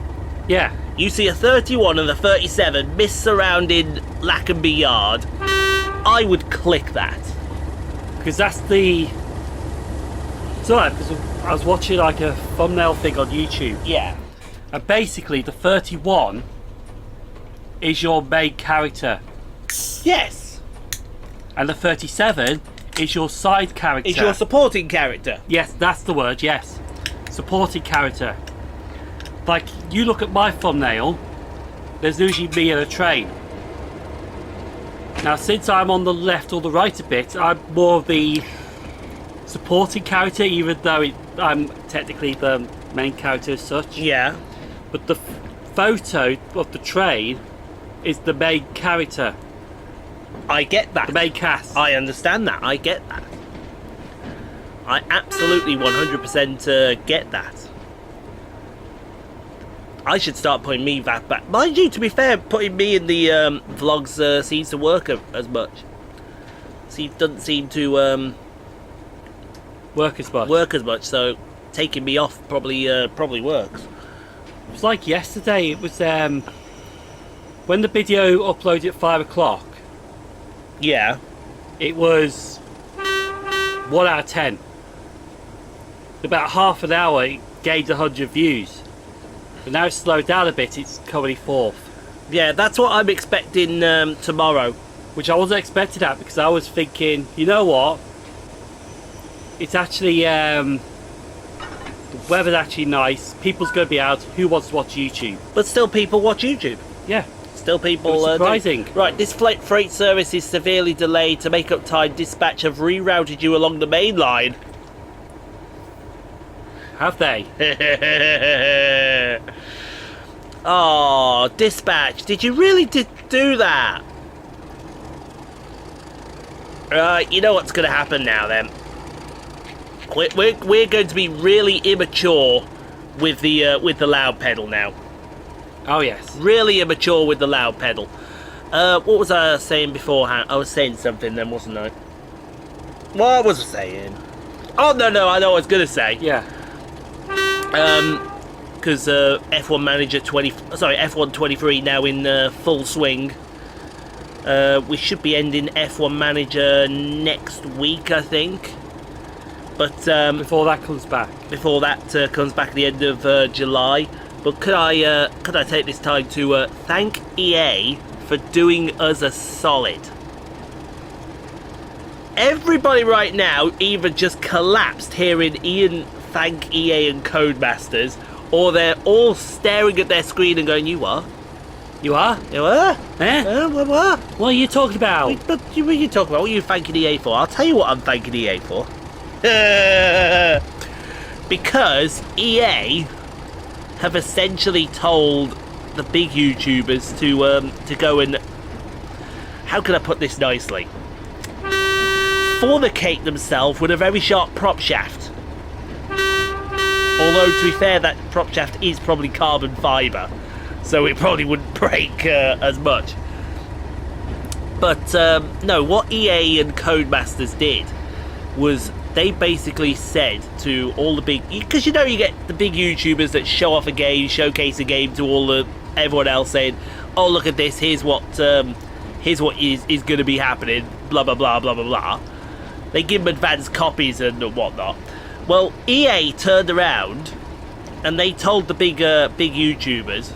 B: Yeah.
A: You see a 31 and a 37 mist surrounding Lackenby Yard. I would click that.
B: Because that's the... So, because I was watching like a thumbnail thing on YouTube.
A: Yeah.
B: And basically the 31 is your main character.
A: Yes.
B: And the 37 is your side character.
A: It's your supporting character.
B: Yes, that's the word, yes. Supporting character. Like, you look at my thumbnail, there's usually me in a train. Now, since I'm on the left or the right a bit, I'm more of the supporting character, even though I'm technically the main character as such.
A: Yeah.
B: But the photo of the train is the main character.
A: I get that.
B: The main cast.
A: I understand that. I get that. I absolutely 100% get that. I should start putting me back. Mind you, to be fair, putting me in the vlogs seems to work as much. Doesn't seem to
B: Work as much.
A: work as much. So taking me off probably works.
B: It was like yesterday. It was when the video uploaded at 5 o'clock.
A: Yeah.
B: It was 1 out of 10. About half an hour, it gained 100 views. But now it's slowed down a bit. It's currently 4th.
A: Yeah, that's what I'm expecting tomorrow.
B: Which I wasn't expecting that, because I was thinking, you know what? It's actually the weather's actually nice. People's going to be out. Who wants to watch YouTube?
A: But still, people watch YouTube.
B: Yeah.
A: Still, people.
B: Surprising.
A: Right, this freight service is severely delayed. To make up time, dispatch have rerouted you along the main line.
B: Have they?
A: Oh, dispatch! Did you really do that? Right, you know what's going to happen now then. We're going to be really immature with the loud pedal now.
B: Oh yes.
A: Really immature with the loud pedal. What was I saying beforehand? I was saying something then, wasn't I? What was I saying? Oh no, I know what I was going to say.
B: Yeah.
A: Because F1 Manager F1 23 now in full swing. We should be ending F1 Manager next week, I think. But
B: before that comes back.
A: Before that comes back at the end of July. But could I take this time to thank EA for doing us a solid? Everybody right now either just collapsed hearing Ian thank EA and Codemasters, or they're all staring at their screen and going, "You are?
B: You are?
A: You are?
B: Eh?
A: What?
B: What are you talking about?
A: What are you talking about? What are you thanking EA for? I'll tell you what I'm thanking EA for. Because EA have essentially told the big YouTubers to go and, how can I put this nicely, fornicate themselves with a very sharp prop shaft. Although, to be fair, that prop shaft is probably carbon fibre, so it probably wouldn't break as much. But no, what EA and Codemasters did was they basically said to all the big, because you know you get the big YouTubers that show off a game, showcase a game to everyone else, saying, "Oh, look at this! Here's what is going to be happening." Blah blah blah blah blah blah. They give them advanced copies and whatnot. Well, EA turned around and they told the big YouTubers,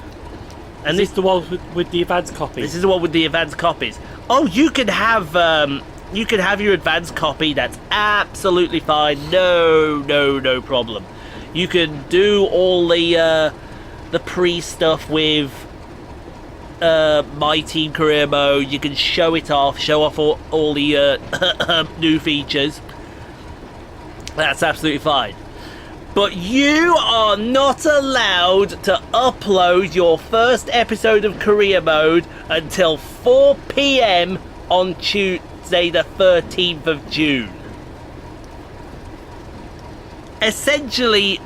A: and
B: Is this the one with the advanced copies?
A: This is the one with the advanced copies. Oh, you can have your advanced copy. That's absolutely fine. No problem. You can do all the pre stuff with My Team Career Mode. You can show off all the new features. That's absolutely fine. But you are not allowed to upload your first episode of Career Mode until 4 PM on Tuesday the 13th of June. Essentially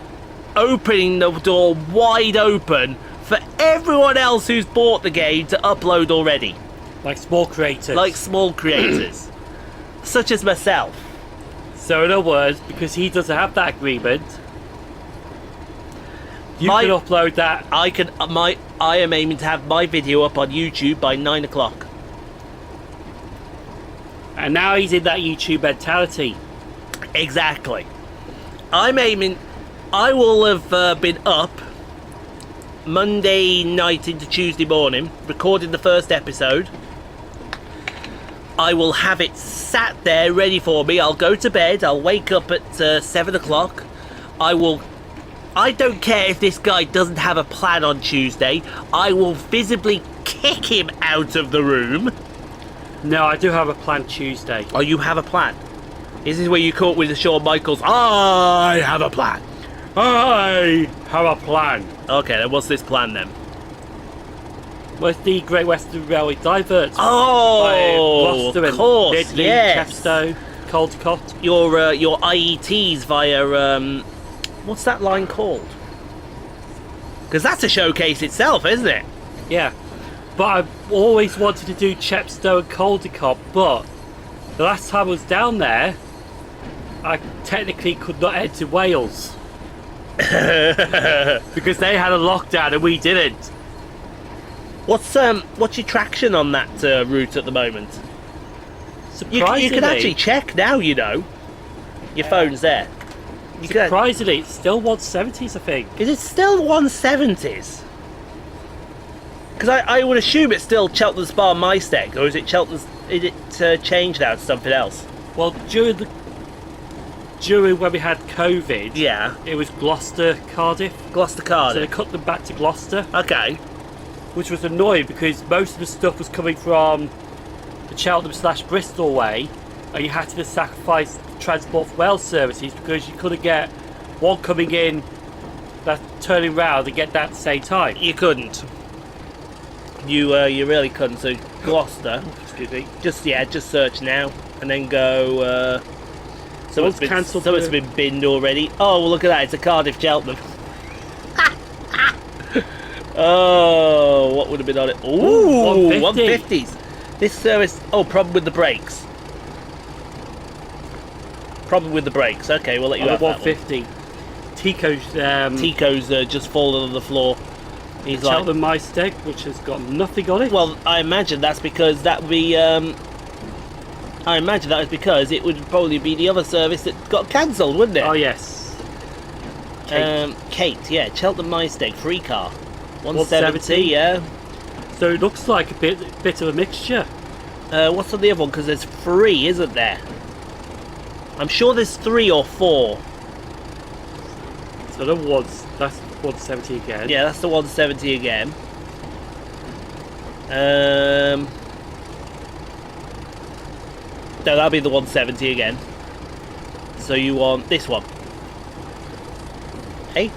A: opening the door wide open for everyone else who's bought the game to upload already.
B: Like small creators.
A: Like small creators. Such as myself.
B: So in other words, because he doesn't have that agreement, you can upload that.
A: I am aiming to have my video up on YouTube by 9 o'clock.
B: And now he's in that YouTube mentality.
A: Exactly. I'm aiming... I will have been up Monday night into Tuesday morning, recording the first episode. I will have it sat there ready for me. I'll go to bed. I'll wake up at 7 o'clock. I don't care if this guy doesn't have a plan on Tuesday. I will visibly kick him out of the room.
B: No, I do have a plan Tuesday.
A: Oh, you have a plan? Is this where you caught with the Shawn Michaels? I have a plan.
B: I have a plan.
A: Okay, then what's this plan then?
B: Where's the Great Western Railway diverts?
A: Oh,
B: Gloucester
A: of course,
B: and Ridley,
A: yes.
B: Chepstow, Caldecott.
A: Your IETs via what's that line called? Because that's a showcase itself, isn't it?
B: Yeah, but I've always wanted to do Chepstow and Caldecott, but the last time I was down there, I technically could not enter Wales. Because they had a lockdown and we didn't.
A: What's your traction on that route at the moment?
B: Surprisingly,
A: You can actually check now, you know. Your phone's there.
B: Surprisingly, it's still 170s, I think.
A: Is it still 170s? Because I would assume it's still Cheltenham Spa Maesteg, or is it Cheltenham's? Is it changed now to something else?
B: Well, during when we had COVID,
A: Yeah.
B: it was Gloucester, Cardiff.
A: Gloucester
B: So
A: Cardiff.
B: they cut them back to Gloucester,
A: Okay.
B: which was annoying because most of the stuff was coming from the Cheltenham/Bristol way, and you had to sacrifice Transport for Wales services because you couldn't get one coming in, that turning round and get that at the same time.
A: You couldn't. You really couldn't. So Gloucester.
B: Excuse me.
A: Just search now and then go. So
B: It's cancelled.
A: So it's been binned already. Oh, well, look at that! It's a Cardiff Cheltenham. Oh, what would have been on it? Ooh,
B: 150.
A: 150s. This service. Oh, problem with the brakes. Problem with the brakes. Okay, we'll let you have that one.
B: 150.
A: Tico's just fallen on the floor. He's like,
B: Cheltenham Maesteg, which has got nothing on it.
A: well, I imagine that's because that would be. I imagine that was because it would probably be the other service that got cancelled, wouldn't it?
B: Oh yes.
A: Kate, yeah, Cheltenham Maesteg, free car. 170, yeah.
B: So it looks like a bit of a mixture.
A: What's on the other one? Because there's 3, isn't there? I'm sure there's 3 or 4.
B: So that's 170 again.
A: Yeah, that's the 170 again. No, that'll be the 170 again. So you want this one. Hey?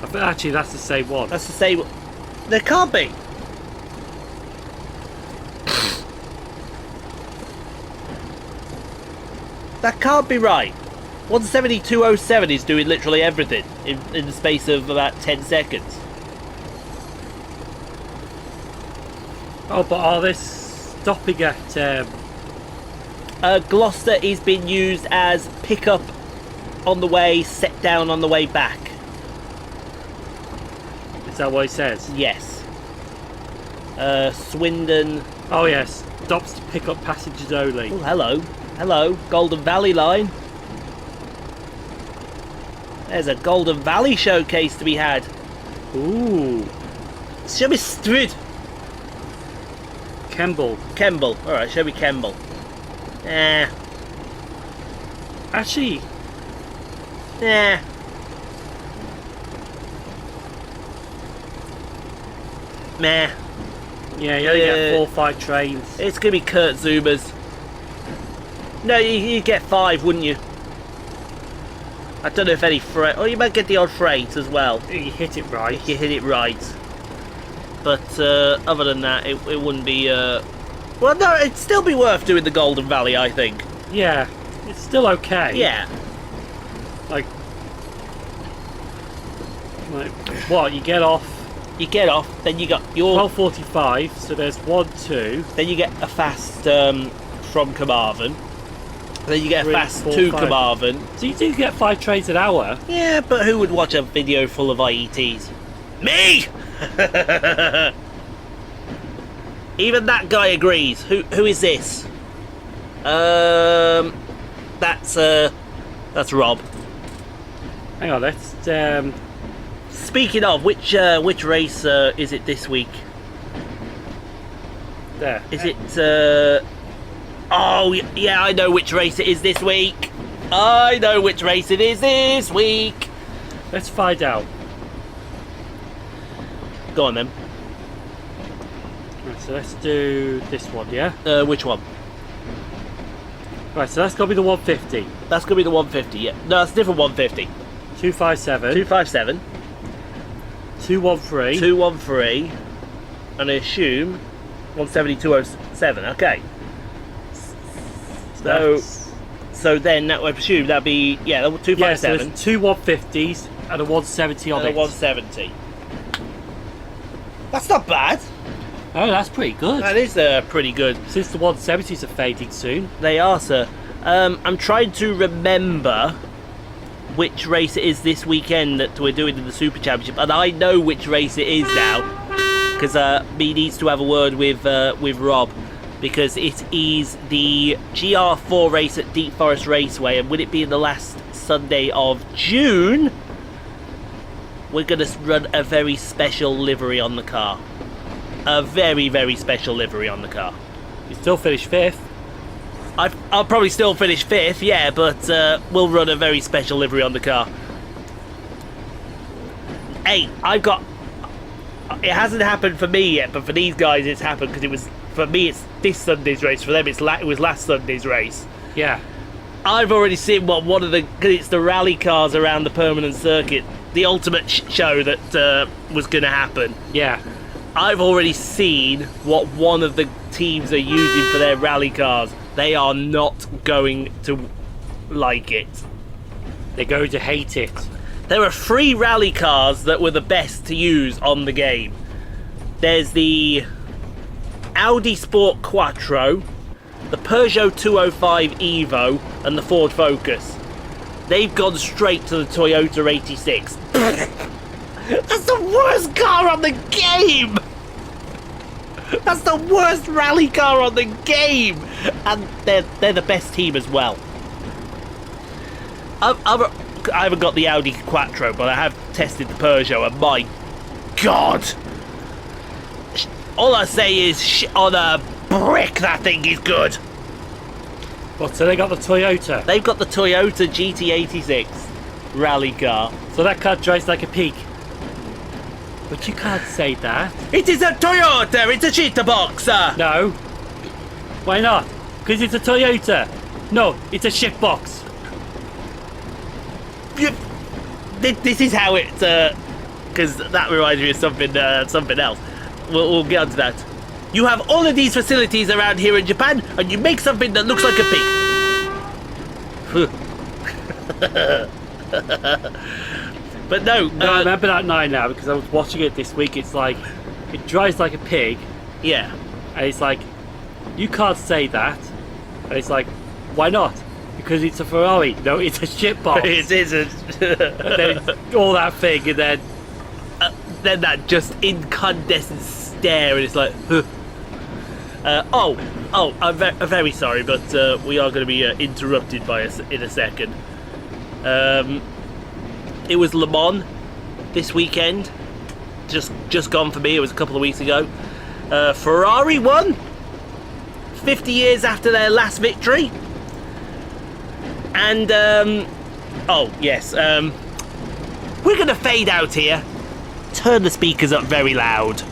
B: I think actually that's the same one.
A: That's the same. There can't be. That can't be right. 170-207 is doing literally everything in the space of about 10 seconds.
B: Oh, but are they stopping at...
A: Gloucester is being used as pickup on the way, set down on the way back.
B: Is that what it says?
A: Yes. Swindon.
B: Oh yes, stops to pick up passengers only.
A: Oh, hello. Hello. Golden Valley line. There's a Golden Valley showcase to be had.
B: Ooh.
A: Show me Strid.
B: Kemble.
A: Kemble. Alright, show me Kemble.
B: Actually,
A: Meh.
B: yeah, you only get 4 or 5 trains.
A: It's gonna be Kurt Zuma's. No, you'd get 5, wouldn't you? I don't know if any freight. Oh, you might get the odd freight as well.
B: You hit it right.
A: If you hit it right. But other than that, it wouldn't be. Well, no, it'd still be worth doing the Golden Valley, I think.
B: Yeah, it's still okay.
A: Yeah.
B: Like, Right. What, you get off
A: You get off, then you got your...
B: 12:45, so there's 1, 2...
A: Then you get a fast from Carmarthen. Then you get a
B: 3,
A: fast
B: 4,
A: to
B: 5.
A: Carmarthen.
B: So you do get 5 trains an hour.
A: Yeah, but who would watch a video full of IETs? Me! Even that guy agrees. Who is this? That's Rob.
B: Hang on, let's...
A: Speaking of, which race is it this week?
B: there.
A: Is it... Oh, yeah, I know which race it is this week. I know which race it is this week.
B: Let's find out.
A: Go on then.
B: Right, so let's do this one, yeah?
A: Which one?
B: Right, so that's got to be the 150.
A: That's going to be the 150, yeah. No, that's a different 150.
B: 257.
A: 257.
B: 213.
A: 213. And I assume 170, 207. Okay. So then that would presume that'd be, yeah, 257.
B: Yeah, so there's 2 150s and a 170 on
A: and a
B: it.
A: 170. That's not bad.
B: Oh, that's pretty good.
A: That is pretty good.
B: Since the 170s are fading soon.
A: They are, sir. I'm trying to remember which race it is this weekend that we're doing in the Super Championship, and I know which race it is now because me needs to have a word with Rob, because it is the GR4 race at Deep Forest Raceway, and with it being the last Sunday of June, we're going to run a very special livery on the car. A very, very special livery on the car.
B: You still finish 5th.
A: I'll probably still finish 5th, yeah, but we'll run a very special livery on the car. Hey, it hasn't happened for me yet, but for these guys it's happened, because for me it's this Sunday's race, for them it was last Sunday's race.
B: Yeah.
A: I've already seen because it's the rally cars around the permanent circuit, the ultimate show that was going to happen.
B: Yeah.
A: I've already seen what one of the teams are using for their rally cars. They are not going to like it.
B: They're going to hate it.
A: There are 3 rally cars that were the best to use on the game. There's the Audi Sport Quattro, the Peugeot 205 Evo, and the Ford Focus. They've gone straight to the Toyota 86. That's the worst car on the game! That's the worst rally car on the game! And they're the best team as well. I haven't got the Audi Quattro, but I have tested the Peugeot, and my God! All I say is, on a brick, that thing is good!
B: What, so they got the Toyota?
A: They've got the Toyota GT86 rally car.
B: So that car drives like a pig. But you can't say that.
A: It is a Toyota! It's a cheetah boxer!
B: No. Why not? Because it's a Toyota. No, it's a shit box.
A: This is how it... Because that reminds me of something else. We'll get onto that. You have all of these facilities around here in Japan, and you make something that looks like a pig. But no,
B: I remember that night now, because I was watching it this week. It's like, it drives like a pig.
A: Yeah.
B: And it's like, you can't say that. And it's like, why not? Because it's a Ferrari. No, it's a shit box.
A: It isn't.
B: And then all that thing, and
A: then that just incandescent stare, and it's like, I'm very sorry, but we are going to be interrupted by us in a second. It was Le Mans this weekend, just gone for me. It was a couple of weeks ago. Ferrari won 50 years after their last victory, and we're gonna fade out here. Turn the speakers up very loud.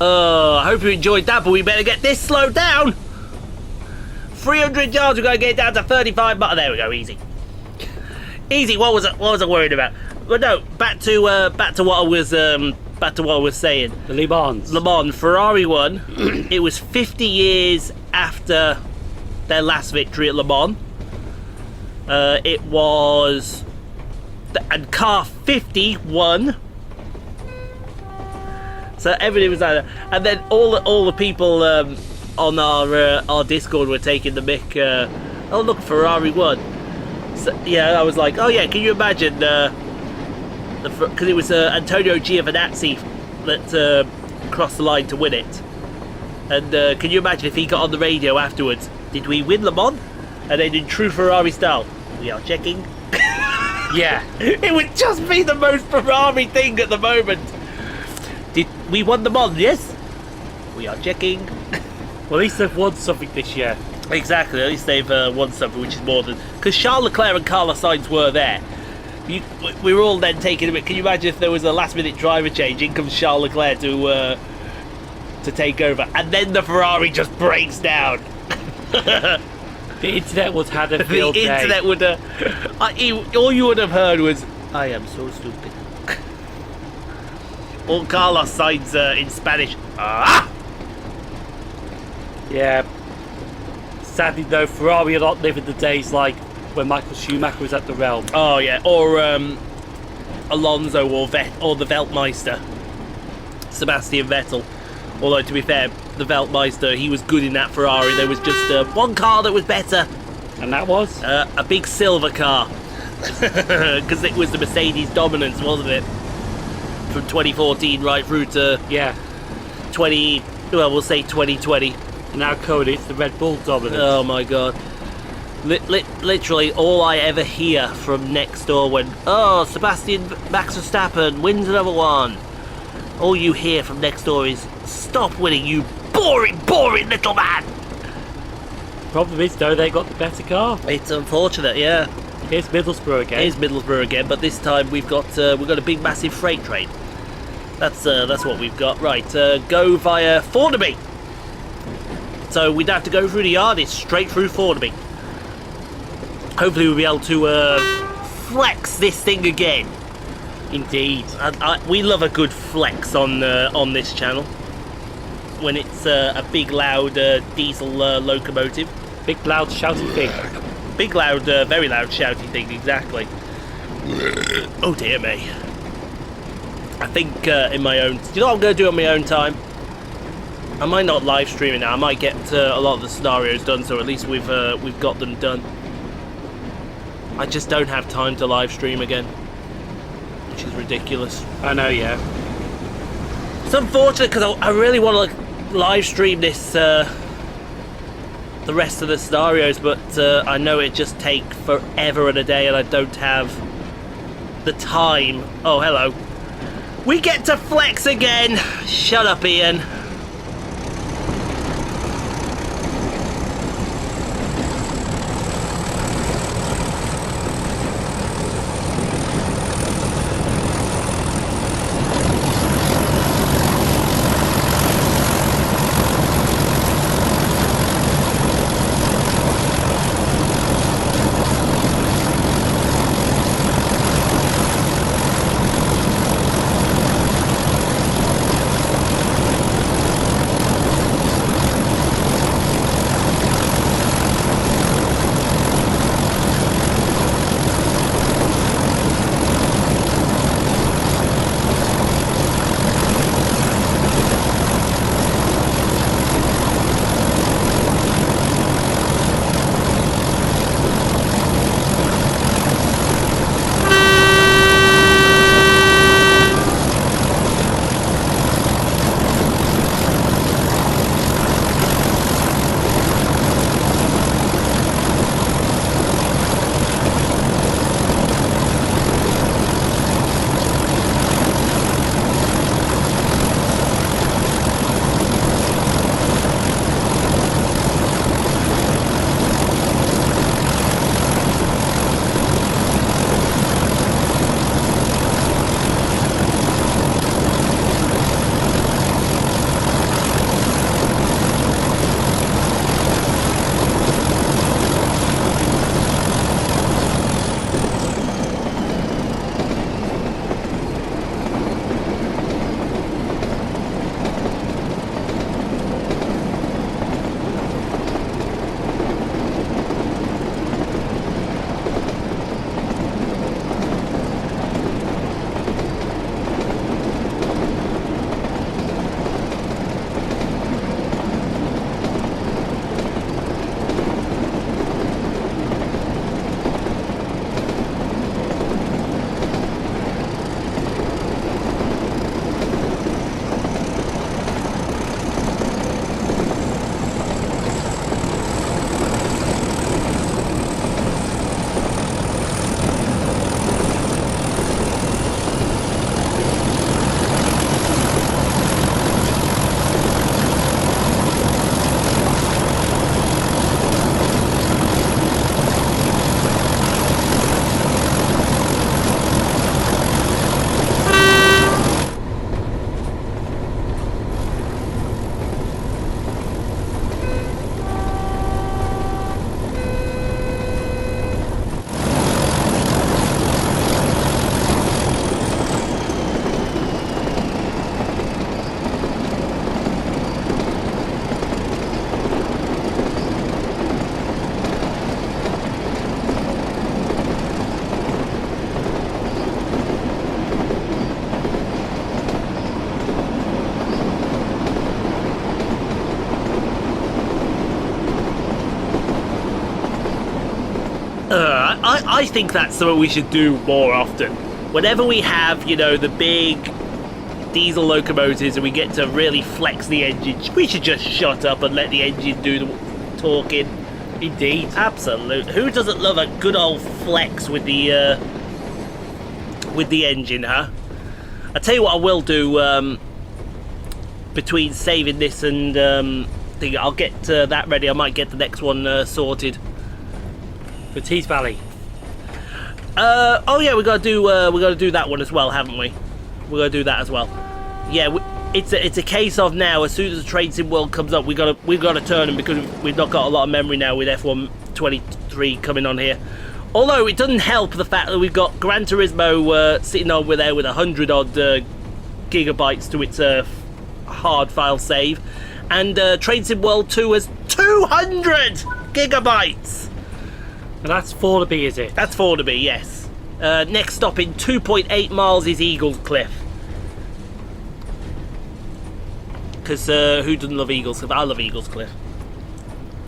A: I hope you enjoyed that, but we better get this slowed down. 300 yards, we're going to get it down to 35 miles. There we go, easy. Easy, what was I worried about? But no, back to what I was saying.
B: The Le Mans.
A: Ferrari won. It was 50 years after their last victory at Le Mans. It was... And car 50 won. So everything was like that. And then all the people on our Discord were taking the mick. Oh look, Ferrari won. So, yeah, I was like, oh yeah, can you imagine? Because it was Antonio Giovinazzi that crossed the line to win it. And can you imagine if he got on the radio afterwards? Did we win Le Mans? And then in true Ferrari style, we are checking.
B: Yeah.
A: It would just be the most Ferrari thing at the moment. Did we won Le Mans? Yes. We are checking.
B: Well, at least they've won something this year.
A: Exactly. At least they've won something, which is more than... Because Charles Leclerc and Carlos Sainz were there. We were all then taking a bit. Can you imagine if there was a last-minute driver change? In comes Charles Leclerc to take over, and then the Ferrari just breaks down.
B: The internet would have a field day.
A: The internet would... all you would have heard was, I am so stupid. Or Carlos Sainz in Spanish. Ah!
B: Yeah. Sadly, though, Ferrari are not living the days like when Michael Schumacher was at the Realm.
A: Oh, yeah. Or Alonso or the Weltmeister. Sebastian Vettel. Although, to be fair, the Weltmeister, he was good in that Ferrari. There was just one car that was better.
B: And that was?
A: A big silver car. Because it was the Mercedes dominance, wasn't it? From 2014 right through to...
B: Yeah.
A: We'll say 2020.
B: And now currently it's the Red Bull dominance.
A: Oh my god. Literally all I ever hear from next door when, oh, Sebastian Max Verstappen wins another one. All you hear from next door is, stop winning, you boring little man.
B: Problem is, though, they got the better car.
A: It's unfortunate, yeah.
B: Here's Middlesbrough again.
A: Here's Middlesbrough again, but this time we've got a big massive freight train. That's what we've got. Right, go via Fornaby. So we'd have to go through the yard. It's straight through Fornaby. Hopefully we'll be able to flex this thing again.
B: Indeed.
A: We love a good flex on this channel. When it's a big, loud diesel locomotive.
B: Big, loud, shouty thing.
A: Big, loud, very loud, shouty thing, exactly. Oh dear me. I think in my own... Do you know what I'm going to do on my own time? I might not live stream it now. I might get a lot of the scenarios done, so at least we've got them done. I just don't have time to live stream again, which is ridiculous.
B: I know, yeah.
A: It's unfortunate because I really want to live stream this the rest of the scenarios, but I know it just take forever and a day, and I don't have the time. Oh, hello. We get to flex again. Shut up, Ian. I think that's something we should do more often. Whenever we have, you know, the big diesel locomotives and we get to really flex the engine, we should just shut up and let the engine do the talking.
B: Indeed.
A: Absolutely. Who doesn't love a good old flex with the engine, huh? I'll tell you what I will do, between saving this and I'll get that ready. I might get the next one sorted.
B: The Tees Valley.
A: Oh yeah, we gotta do that one as well, haven't we? We're gonna do that as well. Yeah, it's a case of now. As soon as the Train Sim World comes up, we've got to turn them because we've not got a lot of memory now with F1 23 coming on here. Although it doesn't help the fact that we've got Gran Turismo sitting over there with 100 odd gigabytes to its hard file save, and Train Sim World 2 has 200 gigabytes.
B: And that's 4 to be, is it?
A: That's 4 to be, yes. Next stop in 2.8 miles is Eaglescliffe. Because who doesn't love Eaglescliffe? I love Eaglescliffe.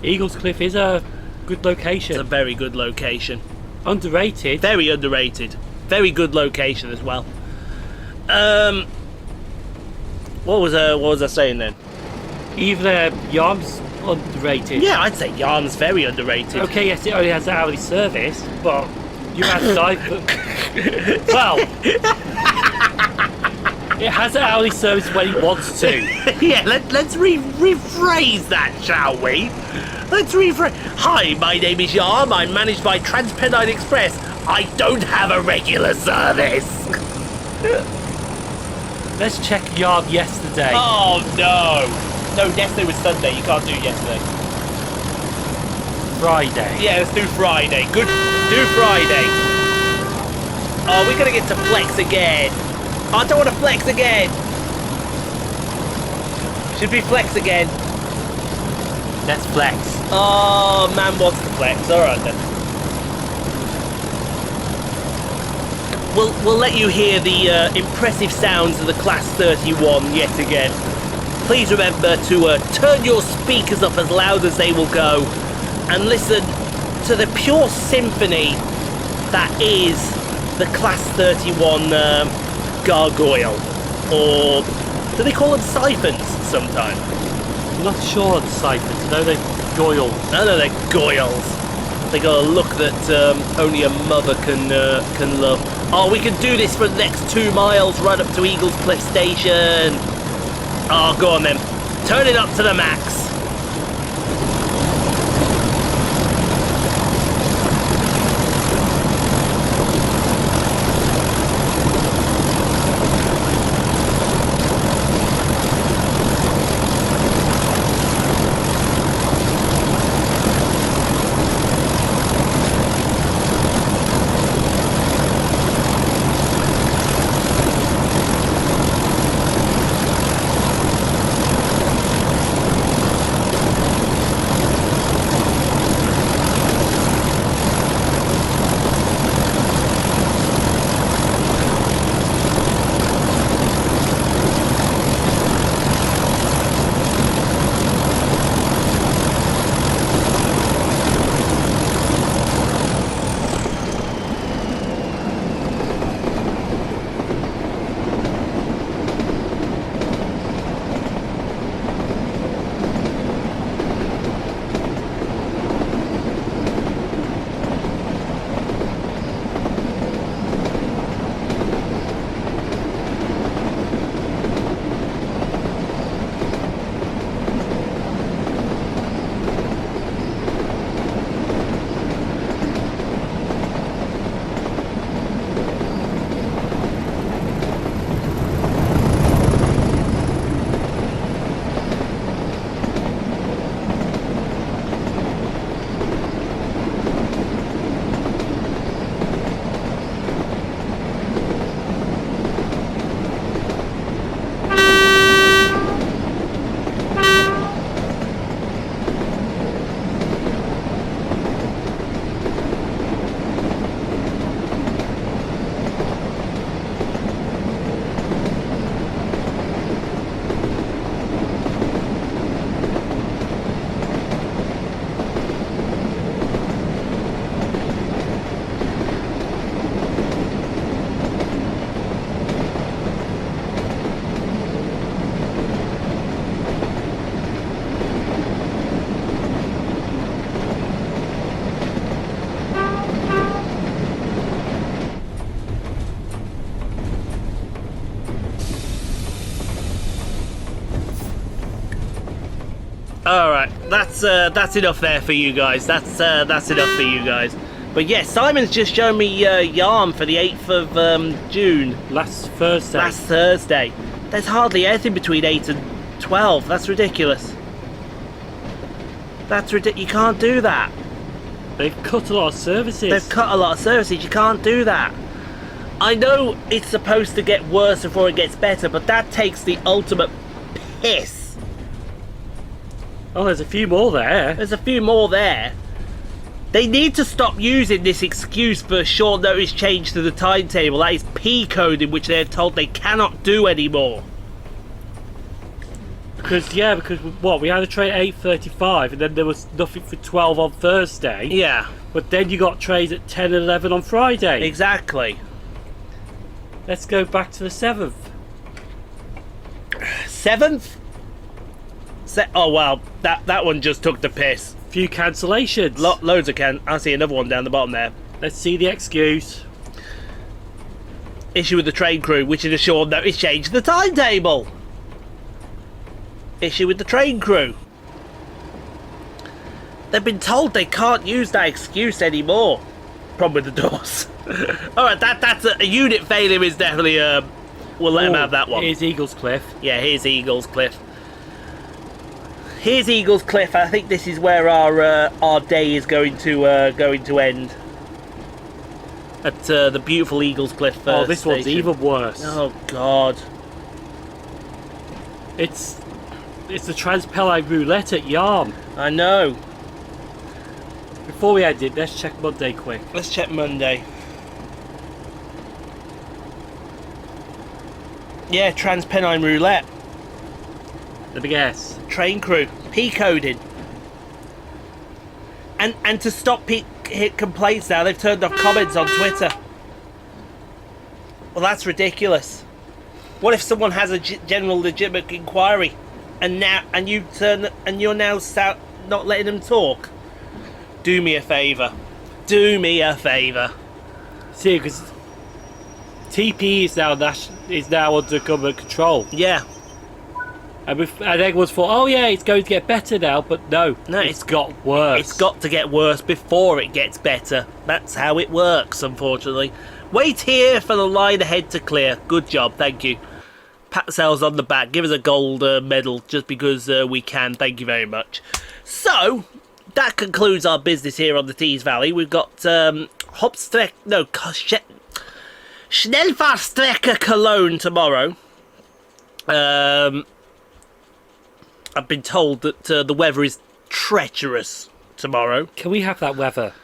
B: Eaglescliffe is a good location.
A: It's a very good location.
B: Underrated.
A: Very underrated. Very good location as well. What was I saying then?
B: Even Yarm's underrated.
A: Yeah, I'd say Yarm's very underrated.
B: Okay, yes, it only has hourly service, but you have well, it has an hourly service when it wants to.
A: Yeah, let's rephrase that, shall we? Let's rephrase. Hi, my name is Yarm. I'm managed by Transpennine Express. I don't have a regular service.
B: Let's check Yarm yesterday.
A: Oh no! No, yesterday was Sunday. You can't do yesterday.
B: Friday.
A: Yeah, let's do Friday. Good. Do Friday. Oh, we're gonna get to flex again. I don't want to flex again. Should we flex again?
B: Let's flex.
A: Oh, man wants to flex. All right then. We'll let you hear the impressive sounds of the Class 31 yet again. Please remember to turn your speakers up as loud as they will go and listen to the pure symphony that is the Class 31 gargoyle, or do they call them siphons sometimes?
B: I'm not sure on siphons. I know they're goyles.
A: No, they're goyles. They got a look that only a mother can love. Oh, we can do this for the next 2 miles right up to Eaglescliffe Station. Oh, go on then. Turn it up to the max. All right, that's enough there for you guys. That's enough for you guys. But yeah, Simon's just shown me yarn for the 8th of June.
B: Last Thursday.
A: Last Thursday. There's hardly anything between 8 and 12. That's ridiculous. That's ridiculous. You can't do that.
B: They've cut a lot of services.
A: They've cut a lot of services. You can't do that. I know it's supposed to get worse before it gets better, but that takes the ultimate piss.
B: Oh, there's a few more there.
A: There's a few more there. They need to stop using this excuse for short notice change to the timetable. That is P-coding, which they're told they cannot do anymore.
B: Because what, we had a train at 8:35 and then there was nothing for 12 on Thursday.
A: Yeah.
B: But then you got trains at 10 and 11 on Friday.
A: Exactly.
B: Let's go back to the 7th.
A: 7th? Oh wow, that one just took the piss.
B: Few cancellations.
A: Loads of I see another one down the bottom there.
B: Let's see the excuse.
A: Issue with the train crew, which is a short notice change to the timetable. Issue with the train crew. They've been told they can't use that excuse anymore. Problem with the doors. Alright, that's a unit failure is definitely we'll let them have that one.
B: Here's Eaglescliffe.
A: Yeah, here's Eaglescliffe. Here's Eaglescliffe. I think this is where our day is going to end. At the beautiful Eaglescliffe
B: this
A: station.
B: one's even worse.
A: Oh God.
B: It's the Transpennine Roulette at Yarm.
A: I know.
B: Before we end it, let's check Monday quick.
A: Let's check Monday. Yeah, Transpennine Roulette.
B: Let me guess.
A: Train crew. P-coding. And to stop hit complaints now, they've turned off comments on Twitter. Well, that's ridiculous. What if someone has a general legitimate inquiry and you're now not letting them talk? Do me a favour. Do me a favour.
B: See, because TP is now under government control.
A: Yeah.
B: And everyone's thought, oh yeah, it's going to get better now, but no, it's got worse.
A: It's got to get worse before it gets better. That's how it works, unfortunately. Wait here for the line ahead to clear. Good job, thank you. Pat ourselves on the back. Give us a gold medal just because we can. Thank you very much. So, that concludes our business here on the Tees Valley. We've got Schnellfahrstrecke Cologne tomorrow. I've been told that the weather is treacherous tomorrow.
B: Can we have that weather?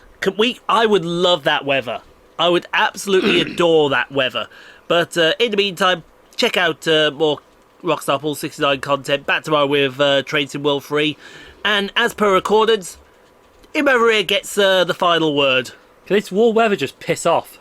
A: I would love that weather. I would absolutely adore that weather. But in the meantime, check out more Rockstar Pool 69 content. Back tomorrow with Trades in World 3. And as per accordance, Maria gets the final word.
B: Can this warm weather just piss off?